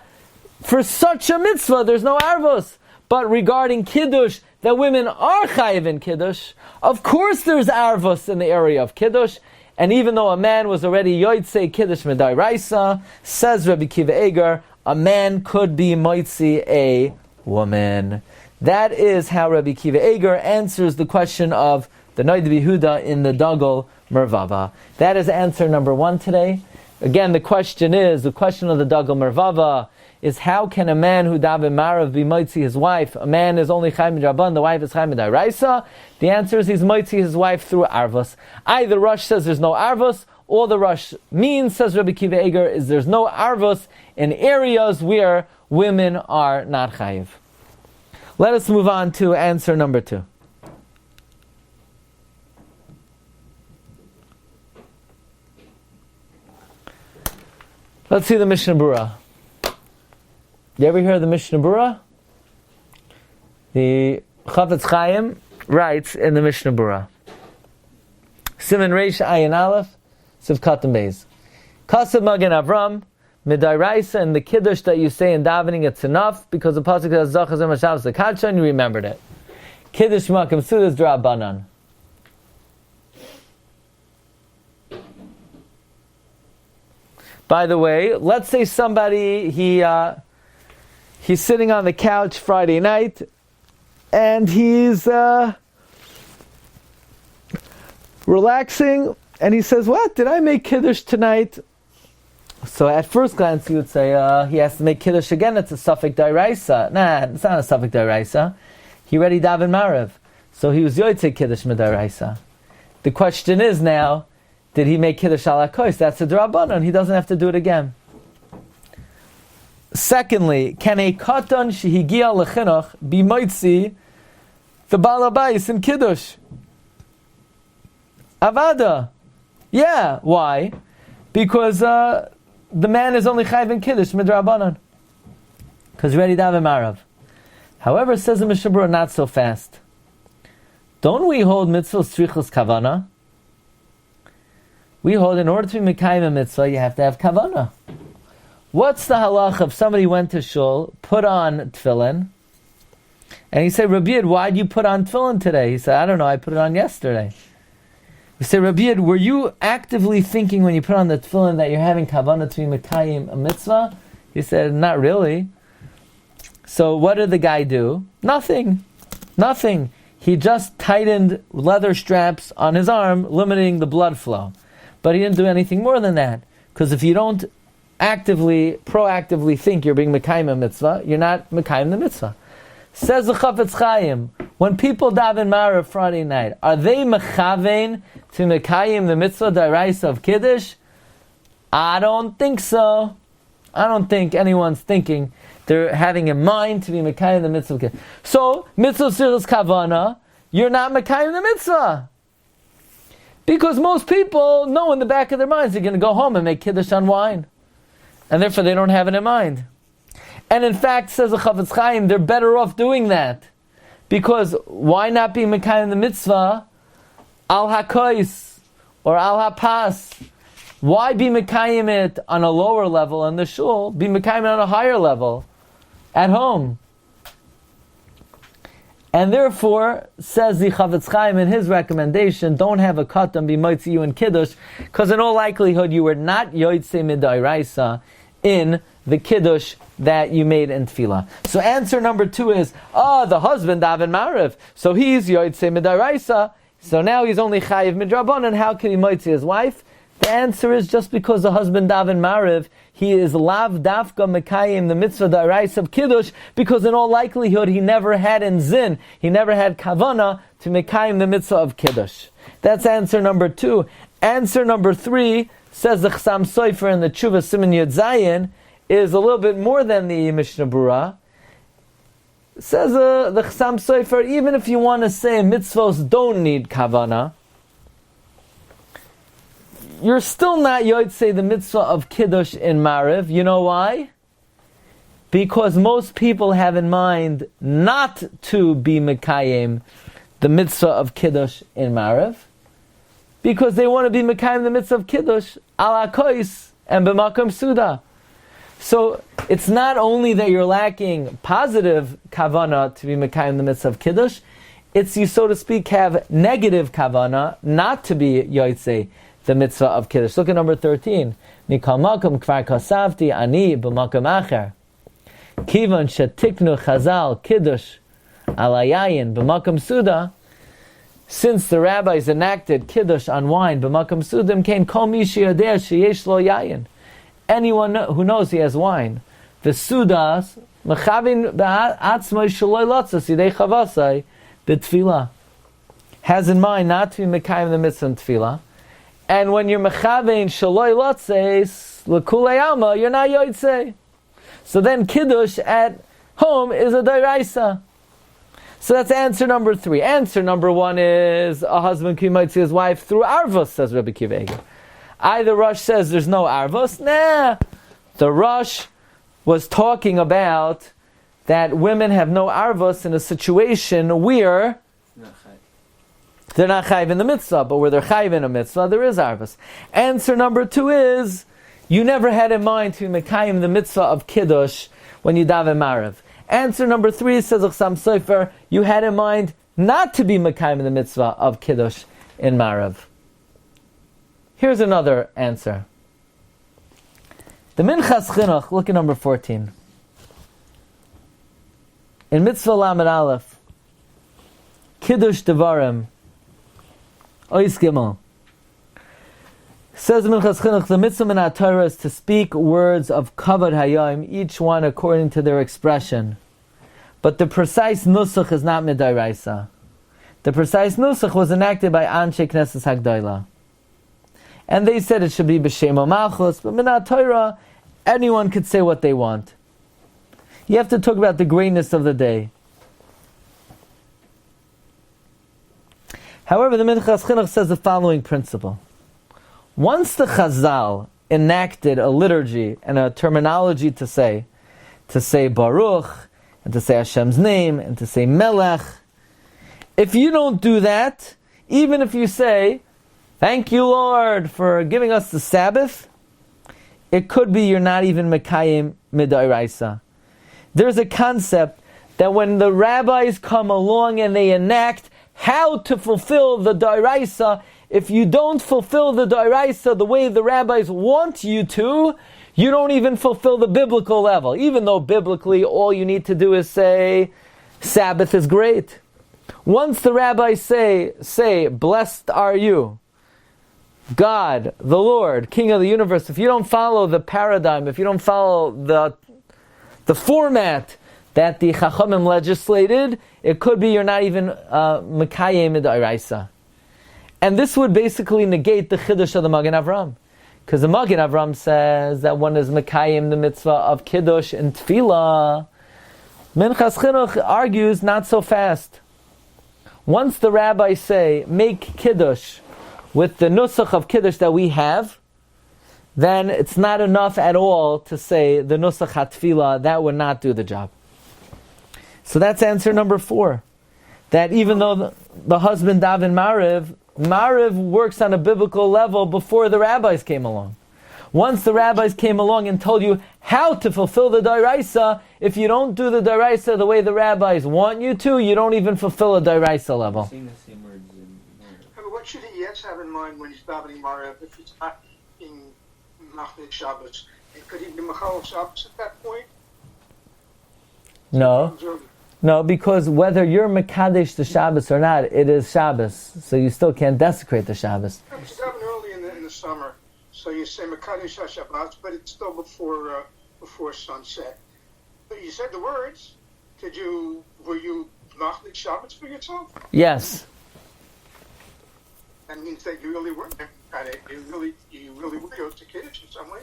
Speaker 2: for such a mitzvah there's no arvos. But regarding Kiddush, that women are chayiv in Kiddush, of course there's arvos in the area of Kiddush. And even though a man was already Yotzei Kiddush Midaraisa, says Rabbi Akiva Eiger, a man could be Motzi a woman. That is how Rabbi Akiva Eiger answers the question of the Noda B'Yehuda in the Dagul Mervava. That is answer number 1 today. Again, the question of the Dagul Mervava is how can a man who daven marav be Motzi his wife? A man is only Chai Midraban, the wife is Chai Midaraisa. The answer is he's Motzi his wife through Arvus. Either Rosh says there's no Arvus, or the Rosh means, says Rabbi Kiva Eger, is there's no Arvus in areas where women are not Chayiv. Let us move on to answer number 2. Let's see the Mishnah Berurah. You ever hear of the Mishnah Berurah? The Chafetz Chaim writes in the Mishnah Berurah. Siman Reish Ayin Aleph, Sivkat and Beis. Kasav Magen Avram, Midairaisa, and the Kiddush that you say in davening, it's enough, because the Pasuk says, Zachar Zem HaShavas L'Kadsha, and you remembered it. Kiddush Makim Sudas D'Rabbanan. By the way, let's say somebody, he's sitting on the couch Friday night, and he's relaxing, and he says, what, did I make Kiddush tonight? So at first glance you would say, he has to make Kiddush again, it's a Safek D'Oraisa. Nah, it's not a Safek D'Oraisa. He already daven Marav. So he was Yotzei Kiddush M'Doraisa. The question is now, did he make Kiddush ala kois? That's a D'Rabbanan. He doesn't have to do it again. Secondly, can a katan shehigia lechinuch be Motzi the Baal Habayis in Kiddush? Avada. Yeah. Why? Because the man is only chayv in Kiddush midrabanan. Because ready daven marav. However, says the Mishnah Berurah, not so fast. Don't we hold mitzvahs tzrichos kavana? We hold in order to be mekayim a mitzvah, you have to have kavana. What's the halacha if somebody went to shul, put on tefillin, and he said, Rabbi, why did you put on tefillin today? He said, I don't know, I put it on yesterday. We say, Rabbi, were you actively thinking when you put on the tefillin that you're having kavana to be mekayim a mitzvah? He said, not really. So what did the guy do? Nothing. He just tightened leather straps on his arm, limiting the blood flow. But he didn't do anything more than that. Because if you don't proactively think you're being mekayim a mitzvah, you're not mekayim the mitzvah. Says the Chafetz Chaim, when people daven Marav Friday night, are they mechavein to mekayim the mitzvah d'oraisa of Kiddush? I don't think so. I don't think anyone's thinking they're having in mind to be mekayim the mitzvah of Kiddush. So, mitzvah tzrichos kavana, you're not mekayim the mitzvah. Because most people know in the back of their minds they're going to go home and make Kiddush on wine. And therefore they don't have it in mind. And in fact, says the Chafetz Chaim, they're better off doing that. Because why not be mekayim the mitzvah al hakois or al hapas? Why be mekayim it on a lower level in the shul? Be mekayim it on a higher level at home. And therefore, says the Chafetz Chaim in his recommendation, don't have a katan be Motzi you in Kiddush, because in all likelihood you were not yotzei midairaisa in the Kiddush that you made in Tefillah. So answer number 2 is, the husband daven Marav, so he's yotzei midairaisa, so now he's only chayiv midrabanan, how can he Motzi his wife? The answer is just because the husband daven Marav, he is lav dafka mekayim the mitzvah d'oraisa of Kiddush, because in all likelihood he never had in zin, he never had kavana to mekayim the mitzvah of Kiddush. That's answer number 2. Answer number 3, says the Chasam Sofer in the Tshuva Siman Yud Zayin, is a little bit more than the Mishnah Berurah. Says the Chasam Sofer, even if you want to say mitzvahs don't need kavana, you're still not yotzei the mitzvah of Kiddush in Mariv. You know why? Because most people have in mind not to be mekayim the mitzvah of Kiddush in Mariv, because they want to be mekayim the mitzvah of Kiddush ala kois and b'makom suda. So it's not only that you're lacking positive kavana to be mekayim the mitzvah of Kiddush, it's you, so to speak, have negative kavana not to be yotzei the mitzvah of Kiddush. Look at number 13. Mikal makom kvar kasavti ani b'makom acher. Kivan shetiknu chazal Kiddush alayayin b'makom suda. Since the rabbis enacted Kiddush on wine b'makom suda, came kol mi sheyodeh sheyesh lo yayin. Anyone who knows he has wine. V'sudas, mechavin ba'atzmai shaloi lotzas yidei chavasai b'tfilah. Has in mind not to be mekayim the mitzvah in tefillah. And when you're mechavin shaloi lotzes, l'kulei alma, you're not yotzei. So then Kiddush at home is a deraisa. So that's answer number 3. Answer number 1 is a husband might see his wife through arvos, says Rabbi Kiva Eger. Either Rosh says there's no arvos. Nah. The Rosh was talking about that women have no arvos in a situation where they're not chayiv in the mitzvah, but where they're chayiv in a mitzvah, there is arvos. Answer number 2 is you never had in mind to mekayim the mitzvah of Kiddush when you daven Marav. Answer number 3 says Chasam Sofer, you had in mind not to be mekayim in the mitzvah of Kiddush in Marav. Here's another answer. The Minchas Chinuch, look at number 14. In Mitzvah Lamed Aleph, Kiddush Devarim, Ois Gimel, says Minchas Chinuch, the mitzvah in Torah is to speak words of kavod hayom, each one according to their expression. But the precise nusach is not midaraisa. The precise nusach was enacted by Anshe Knesset Hagdolah. And they said it should be b'shem malchus, but min Torah, anyone could say what they want. You have to talk about the greatness of the day. However, the Minchas Chinuch says the following principle. Once the Chazal enacted a liturgy and a terminology to say Baruch, and to say Hashem's name, and to say Melech, if you don't do that, even if you say, thank you Lord for giving us the Sabbath, it could be you're not even Mekayim Midairaisa. There's a concept that when the rabbis come along and they enact how to fulfill the Dairaisa, if you don't fulfill the Dairaisa the way the rabbis want you to, you don't even fulfill the biblical level. Even though biblically all you need to do is say, Sabbath is great. Once the rabbis say, blessed are you, God, the Lord, King of the universe, if you don't follow the paradigm, if you don't follow the format that the Chachamim legislated, it could be you're not even Mekayim Midairaisa. And this would basically negate the Chiddush of the Magen Avram. Because the Magen Avram says that one is Mekayim the mitzvah of Kiddush and Tefillah. Minchas Chinuch argues not so fast. Once the rabbis say, make Kiddush with the nusach of Kiddush that we have, then it's not enough at all to say the nusach HaTefillah, that would not do the job. So that's answer number 4. That even though the husband daven Mariv works on a biblical level before the rabbis came along. Once the rabbis came along and told you how to fulfill the Dairaisa, if you don't do the Dairaisa the way the rabbis want you to, you don't even fulfill a Dairaisa level.
Speaker 4: Saying the same words in Mariv.
Speaker 3: But what should he have in mind when he's davening Mariv if he's not being Machlik Shabbos? And could he be Machal Shabbos at that point?
Speaker 2: No, because whether you're Mekadesh the Shabbos or not, it is Shabbos, so you still can't desecrate the Shabbos.
Speaker 3: It's daven early in the summer, so you say Mekadesh HaShabbat, but it's still before sunset. But you said the words. Were you Machlik Shabbos for yourself?
Speaker 2: Yes.
Speaker 3: That means that you really were you really were Yotze Kiddush in some way.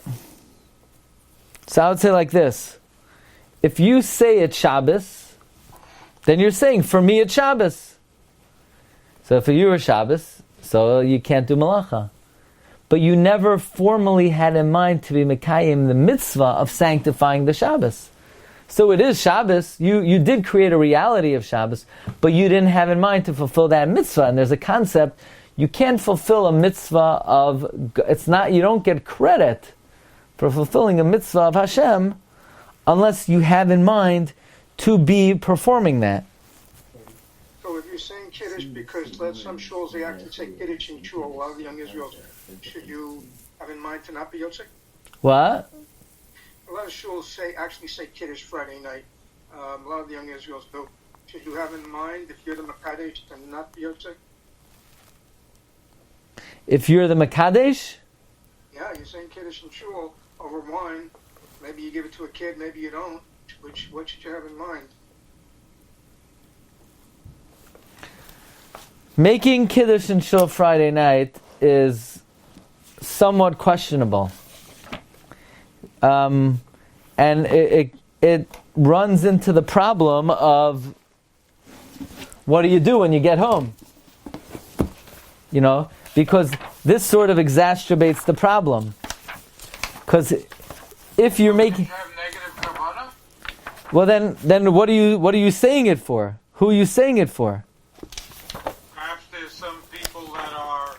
Speaker 2: So I would say like this. If you say it's Shabbos, then you're saying, for me it's Shabbos. So for you it's Shabbos, so you can't do Malacha. But you never formally had in mind to be Mekayim the mitzvah of sanctifying the Shabbos. So it is Shabbos, you did create a reality of Shabbos, but you didn't have in mind to fulfill that mitzvah. And there's a concept, you can't fulfill a mitzvah you don't get credit for fulfilling a mitzvah of Hashem unless you have in mind to be performing that.
Speaker 3: So if you're saying Kiddush because some shuls they actually say Kiddush in Shul, a lot of the young Israels, should you have in mind to not be Yotze?
Speaker 2: What?
Speaker 3: A lot of shuls actually say Kiddush Friday night. A lot of the young Israels do. Should you have in mind if you're the Mekadesh to not be Yotze?
Speaker 2: If you're the Mekadesh?
Speaker 3: Yeah, you're saying Kiddush in Shul over wine.
Speaker 5: Maybe you give it to a kid, maybe you don't. What should you have in mind?
Speaker 2: Making Kiddush and Shul Friday night is somewhat questionable. And it runs into the problem of what do you do when you get home? You know, because this sort of exacerbates the problem. Because if you're making,
Speaker 3: have negative kavanah?
Speaker 2: well, then what are you saying it for? Who are you saying it for?
Speaker 3: Perhaps there's some people that are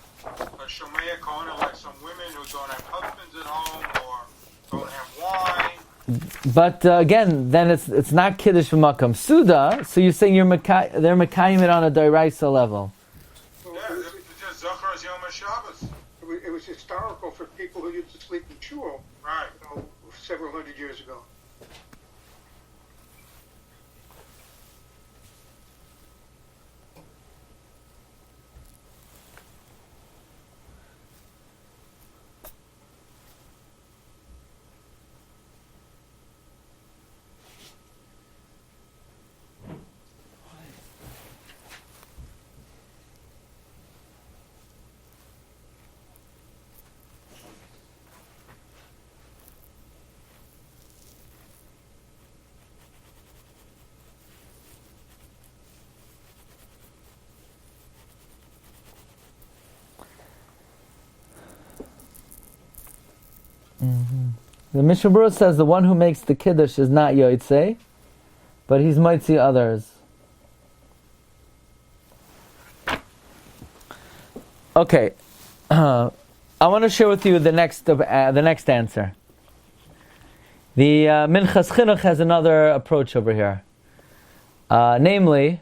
Speaker 3: shomei kona, like some women who don't have husbands at home or don't have wine.
Speaker 2: But again, then it's not Kiddush v'makam Suda. So you're saying they're Mekayim it on a Doraisa level.
Speaker 3: Yeah, it's just Zachar as Yom HaShabbos.
Speaker 5: It was historical for people who used to sleep in shul,
Speaker 3: Right.
Speaker 5: several hundred years ago.
Speaker 2: The Mishnah Berurah says the one who makes the Kiddush is not Yotzei, but he's Motzi others. Okay, I want to share with you the next answer. The Minchas Chinuch has another approach over here. Namely,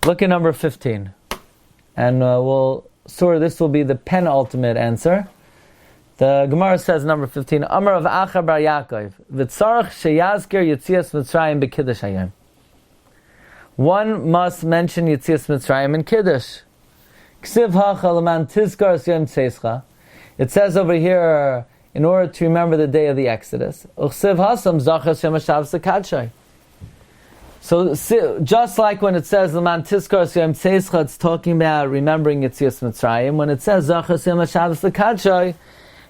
Speaker 2: look at number 15. And this will be the penultimate answer. The Gemara says, number 15, Amar of Achar bar Yaakov, V'tzarach sheyazker Yetzias Mitzrayim b'Kiddush hayom. One must mention Yetzias Mitzrayim in Kiddush. Ksiv hacha l'man tizkar yom tzeischa. It says over here, in order to remember the day of the Exodus. Uchsiv hasam zachas yom HaShabbos l'kadshay. So just like when it says l'man tizkar yom tzeischa, it's talking about remembering Yetzias Mitzrayim. When it says zachas yom HaShabbos l'kadshay,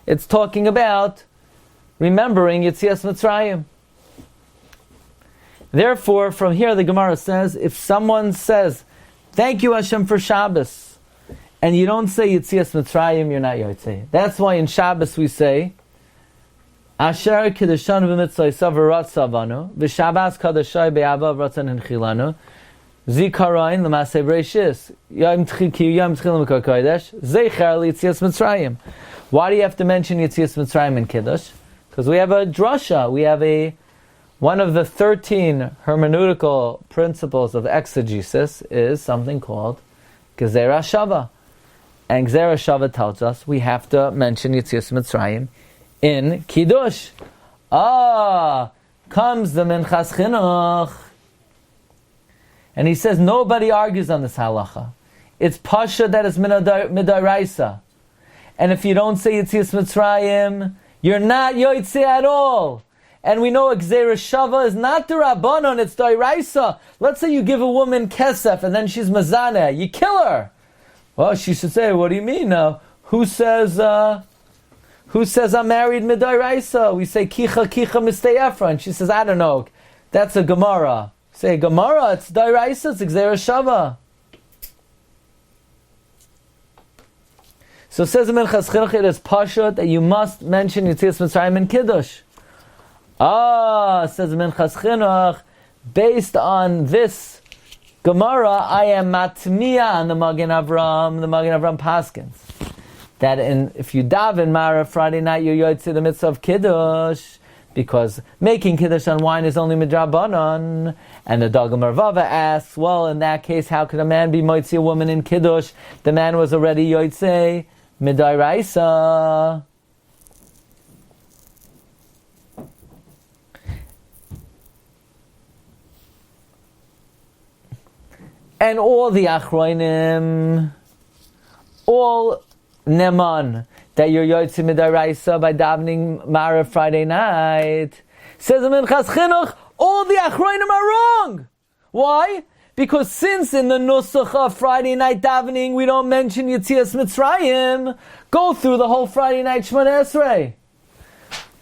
Speaker 2: it's talking about remembering Yetzias Mitzrayim. Therefore, from here the Gemara says, if someone says, thank you Hashem for Shabbos, and you don't say Yetzias Mitzrayim, you're not Yotzei. That's why in Shabbos we say, Asher Kiddushan v'mitzvah v'ratzavanu, v'Shabbos kadashai be'ava v'ratzan hinchilanu, Zikaroin l'maseh b'reishis, Yom tchilim k'kodesh, Zeicher l'Yetzias Mitzrayim. Why do you have to mention Yetzias Mitzrayim in Kiddush? Because we have a drasha. We have one of the 13 hermeneutical principles of exegesis is something called Gezerah Shava. And Gezerah Shava tells us we have to mention Yetzias Mitzrayim in Kiddush. Comes the Minchas Chinuch. And he says nobody argues on this halacha. It's Parsha that is Midaraisa. And if you don't say Yetzias Mitzrayim, you're not Yotzei at all. And we know Gzeira Shava is not the Rabbanon, it's the Iraisa. Let's say you give a woman Kesef and then she's Mazaneh. You kill her. Well, she should say, what do you mean now? Who says I'm married Midairaisa? We say Kicha Mistei Ephron. She says, I don't know. That's a Gemara. Say Gemara, it's Dairaisa, it's Gzeira Shava. So it says in Minchas Chinuch, it is Parsha that you must mention Yetzias Mitzrayim in Kiddush. Says Minchas Chinuch, based on this Gemara, I am matmiya on the Magen Avram Paskins. That if you daven Mara Friday night, you're Yotzei the mitzvah of Kiddush, because making Kiddush on wine is only midrabanan. And the Dagam Rava asks, well, in that case, how could a man be Motzi a woman in Kiddush? The man was already Yotzei Midairaisa. And all the Achroinim, all Neman, that you're Yotzei Midairaisa by davening Mara Friday night, Says the Minchas Chinuch, all the Achronim are wrong. Why? Because since in the Nusach of Friday night davening we don't mention Yetzias Mitzrayim, go through the whole Friday night Shemona Esrei.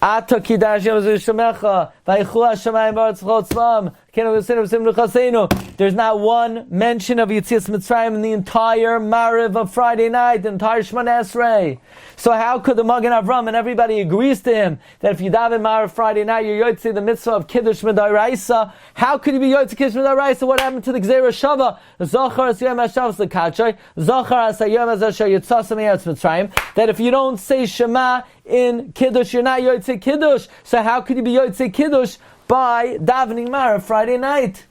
Speaker 2: Ata Kiddush Yom Vaychu Hashemayim Ba'aretz V'chol Tzvam Kenu V'Sinu V'Sim L'Chaseinu. There's not one mention of Yetzias Mitzrayim in the entire Mariv of Friday night, the entire Shemona Esrei. So how could the Magen Avram, and everybody agrees to him, that if you daven Mariv Friday night, you're yotzei the mitzvah of Kiddush Midaraisa? How could you be yotzei Kiddush Midaraisa? What happened to the Gzeira Shava? Zachar as Yom HaShavas L'Kachay, Zachar as Hayom as Asher Yitzasam Eretz Mitzrayim, that if you don't say Shema in Kiddush, you're not yotzei Kiddush. So how could you be yotzei Kiddush by davening Mariv Friday night?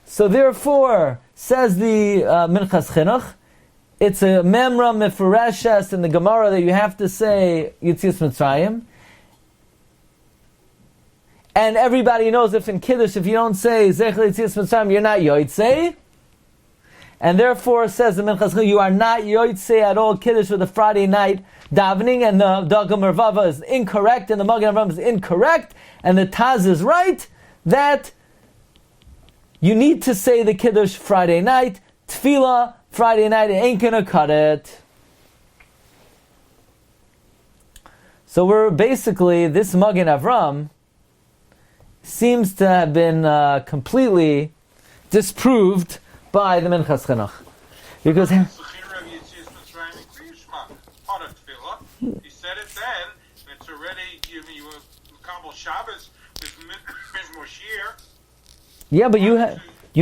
Speaker 2: So therefore, says the Minchas Chinuch, it's a memra mefureshes in the Gemara that you have to say Yetzias Mitzrayim. And everybody knows if in Kiddush, if you don't say Zecher Yetzias Mitzrayim, you're not yotzei. And therefore, says the Minchas Chinuch, you are not yotzei at all Kiddush with the Friday night davening, and the Dagam Mervava is incorrect, and the Magen Avram is incorrect, and the Taz is right, that you need to say the Kiddush Friday night, Tefillah Friday night, it ain't gonna cut it. So we're basically, this Magen Avram seems to have been completely disproved by the Minchas Chinuch. Because
Speaker 3: He said it then, it's already giving you a Kabbalah Shabbos, there's Mizmor Shiur.
Speaker 2: yeah, but you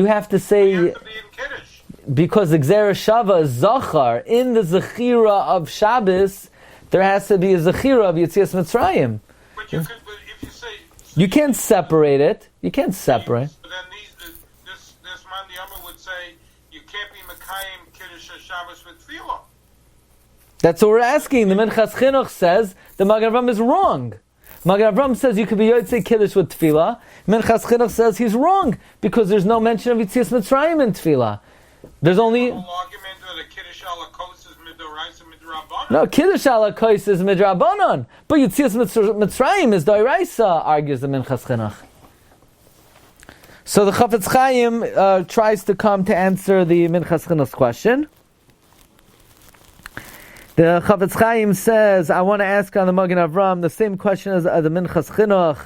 Speaker 2: have to say,
Speaker 3: You have to be in Kiddush.
Speaker 2: because the Gzeira Shava is Zachar, in the Zechira of Shabbos, there has to be a Zechira of Yetzias Mitzrayim.
Speaker 3: But you could, but if you say...
Speaker 2: You can't separate it. You can't separate.
Speaker 3: But then this man, the Yama would say, you can't be Mekayim Kiddush Shabbos with Tefillah.
Speaker 2: That's what we're asking. The Minchas Chinuch says the Magen Avram is wrong. Magen Avram says you could be Yotzei Kiddush with Tefillah. Minchas Chinuch says he's wrong because there's no mention of Yetzias Mitzrayim in Tefillah. There's only...
Speaker 3: The whole argument that a Kiddush ala kos is midoraisa midrabanan.
Speaker 2: No, Kiddush ala kois is midrabanan, but Yetzias Mitzrayim is doiraisa, argues the Minchas Chinuch. So the Chafetz Chaim tries to come to answer the Minchas Chinuch's question. The Chafetz Chaim says, I want to ask on the Magen Avram the same question as the Minchas Chinuch,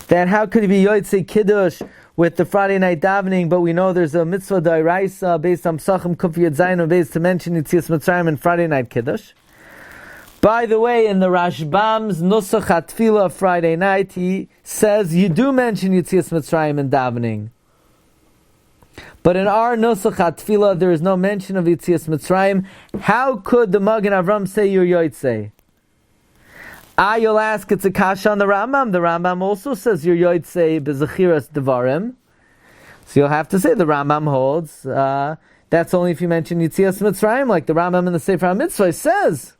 Speaker 2: that how could he be Yotzei Kiddush with the Friday night davening, but we know there's a mitzvah d'oraisa based on Psachim Kuf Yud Zayin based to mention Yetzias Mitzrayim and Friday night Kiddush. By the way, in the Rashbam's Nusach HaTfilah Friday night, he says you do mention Yetzias Mitzrayim in davening. But in our Nusach HaTfilah, there is no mention of Yetzias Mitzrayim. How could the Magen Avram say you're Yotzei? You'll ask, it's a kasha on the Rambam. The Rambam also says you're Yotzei b'zechiras devarim. So you'll have to say the Rambam holds. That's only if you mention Yetzias Mitzrayim, like the Rambam in the Sefer HaMitzvah says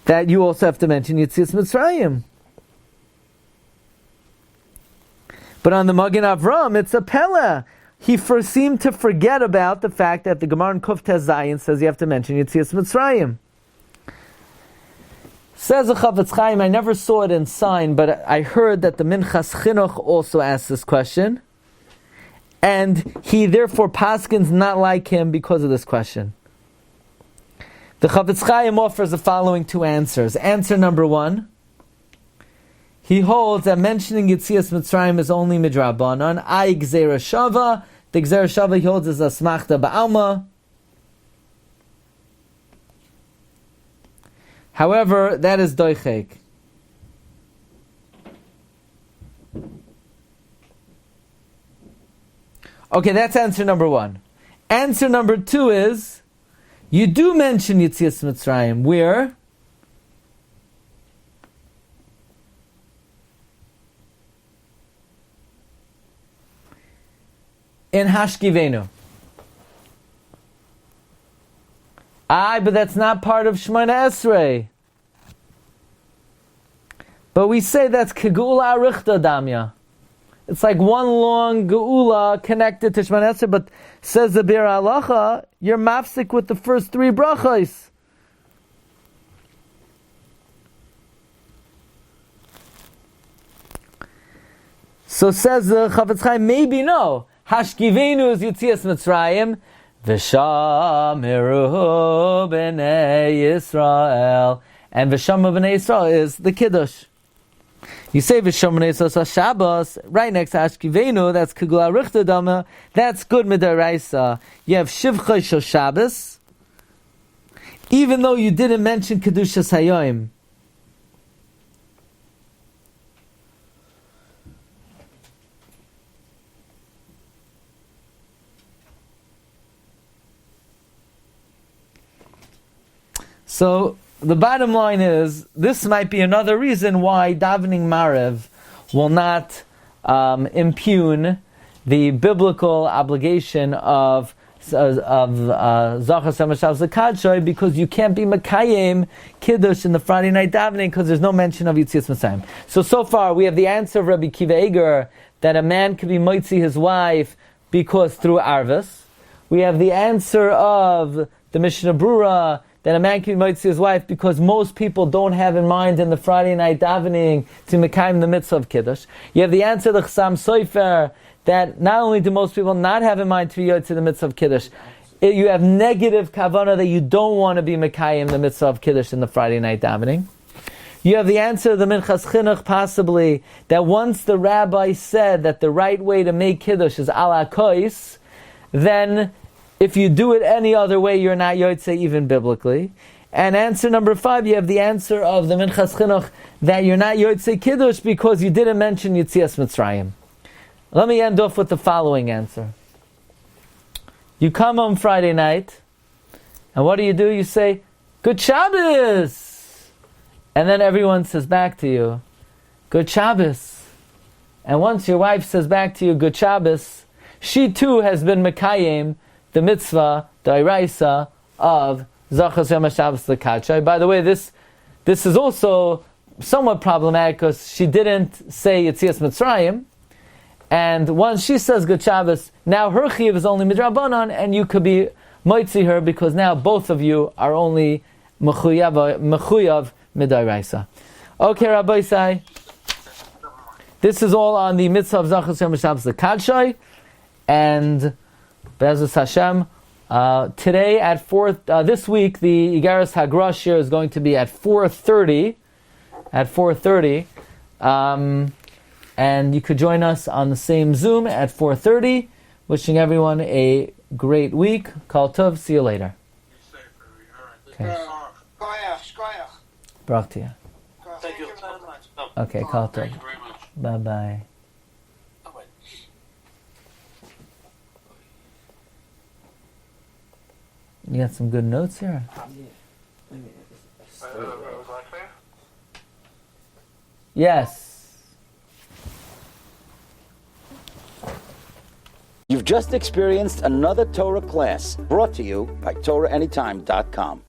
Speaker 2: that you also have to mention Yetzias Mitzrayim. But on the Magen Avram, it's a pella. He seemed to forget about the fact that the Gemara in Kuf Tez Zayin says you have to mention Yetzias Mitzrayim. Says the Chafetz Chaim, I never saw it in sign, but I heard that the Minchas Chinuch also asked this question, and he therefore paskins not like him because of this question. The Chafetz Chaim offers the following two answers. Answer number one, he holds that mentioning Yetzias Mitzrayim is only midrabanan. Ai Gzeira Shava. The Gzeira Shava he holds is asmachta ba'alma. However, that is doichek. Okay, that's answer number one. Answer number two is, you do mention Yetzias Mitzrayim. Where? In Hashkivenu. But that's not part of Shemona Esrei. But we say that's Kegula Arichta Damya. It's like one long Geula connected to Shemona Esrei, but says the Bir Halacha, you're mafsik with the first three brachos. So says the Chafetz Chaim, maybe no. Hashkivenu is Yitzias Mitzrayim, V'shamiru b'nei Yisrael, and V'shamiru b'nei Yisrael is the Kiddush. You say V'shamiru b'nei Yisrael Shabbos, right next to Hashkivenu, that's Kugla Richta Dama, that's good Midaraisa. You have Shivcha Shel Shabbos, even though you didn't mention Kedushas Hayoim. So the bottom line is, this might be another reason why davening Marev will not impugn the biblical obligation of Zachar Samashal Zakadshoi, because you can't be Makayim Kiddush in the Friday night davening because there's no mention of Yitzias Mitzrayim. So far we have the answer of Rabbi Kiva Eger that a man can be Motzi his wife because through Arvis. We have the answer of the Mishnah Brura that a man can be Motzi his wife because most people don't have in mind in the Friday night davening to Mekayim the mitzvah of Kiddush. You have the answer of the Chassam Sofer that not only do most people not have in mind to be Yotze the mitzvah of Kiddush, you have negative kavanah that you don't want to be Mekayim the mitzvah of Kiddush in the Friday night davening. You have the answer of the Minchas Chinuch possibly that once the rabbi said that the right way to make Kiddush is ala kois, then if you do it any other way, you're not Yotze even biblically. And answer number 5, you have the answer of the Minchas Chinuch that you're not Yotze Kiddush because you didn't mention Yitzias Mitzrayim. Let me end off with the following answer. You come home Friday night, and what do? You say, Good Shabbos! And then everyone says back to you, Good Shabbos. And once your wife says back to you, Good Shabbos, she too has been Mekayim, the mitzvah, the iraisa of Zachar Yom HaShabbos L'Kadshai. By the way, this is also somewhat problematic because she didn't say Yitzias Mitzrayim, and once she says Good Shabbos, now her chiyuv is only midrabanan, and you could be moitzi her because now both of you are only mechuyav midaraisa. Okay, Rabbi Sai. This is all on the mitzvah of Zachar Yom HaShabbos L'Kadshai, and Be'ezus Hashem, today at 4, this week the Igaras Hagra Shiur is going to be at 4:30. At 4:30, and you could join us on the same Zoom at 4:30. Wishing everyone a great week. Kol Tov. See you later. Okay. Baruch to you.
Speaker 5: Thank you very much.
Speaker 2: Okay, Kol Tov.
Speaker 3: Thank you very much.
Speaker 2: Bye bye. You got some good notes here. Yes.
Speaker 1: You've just experienced another Torah class brought to you by TorahAnytime.com.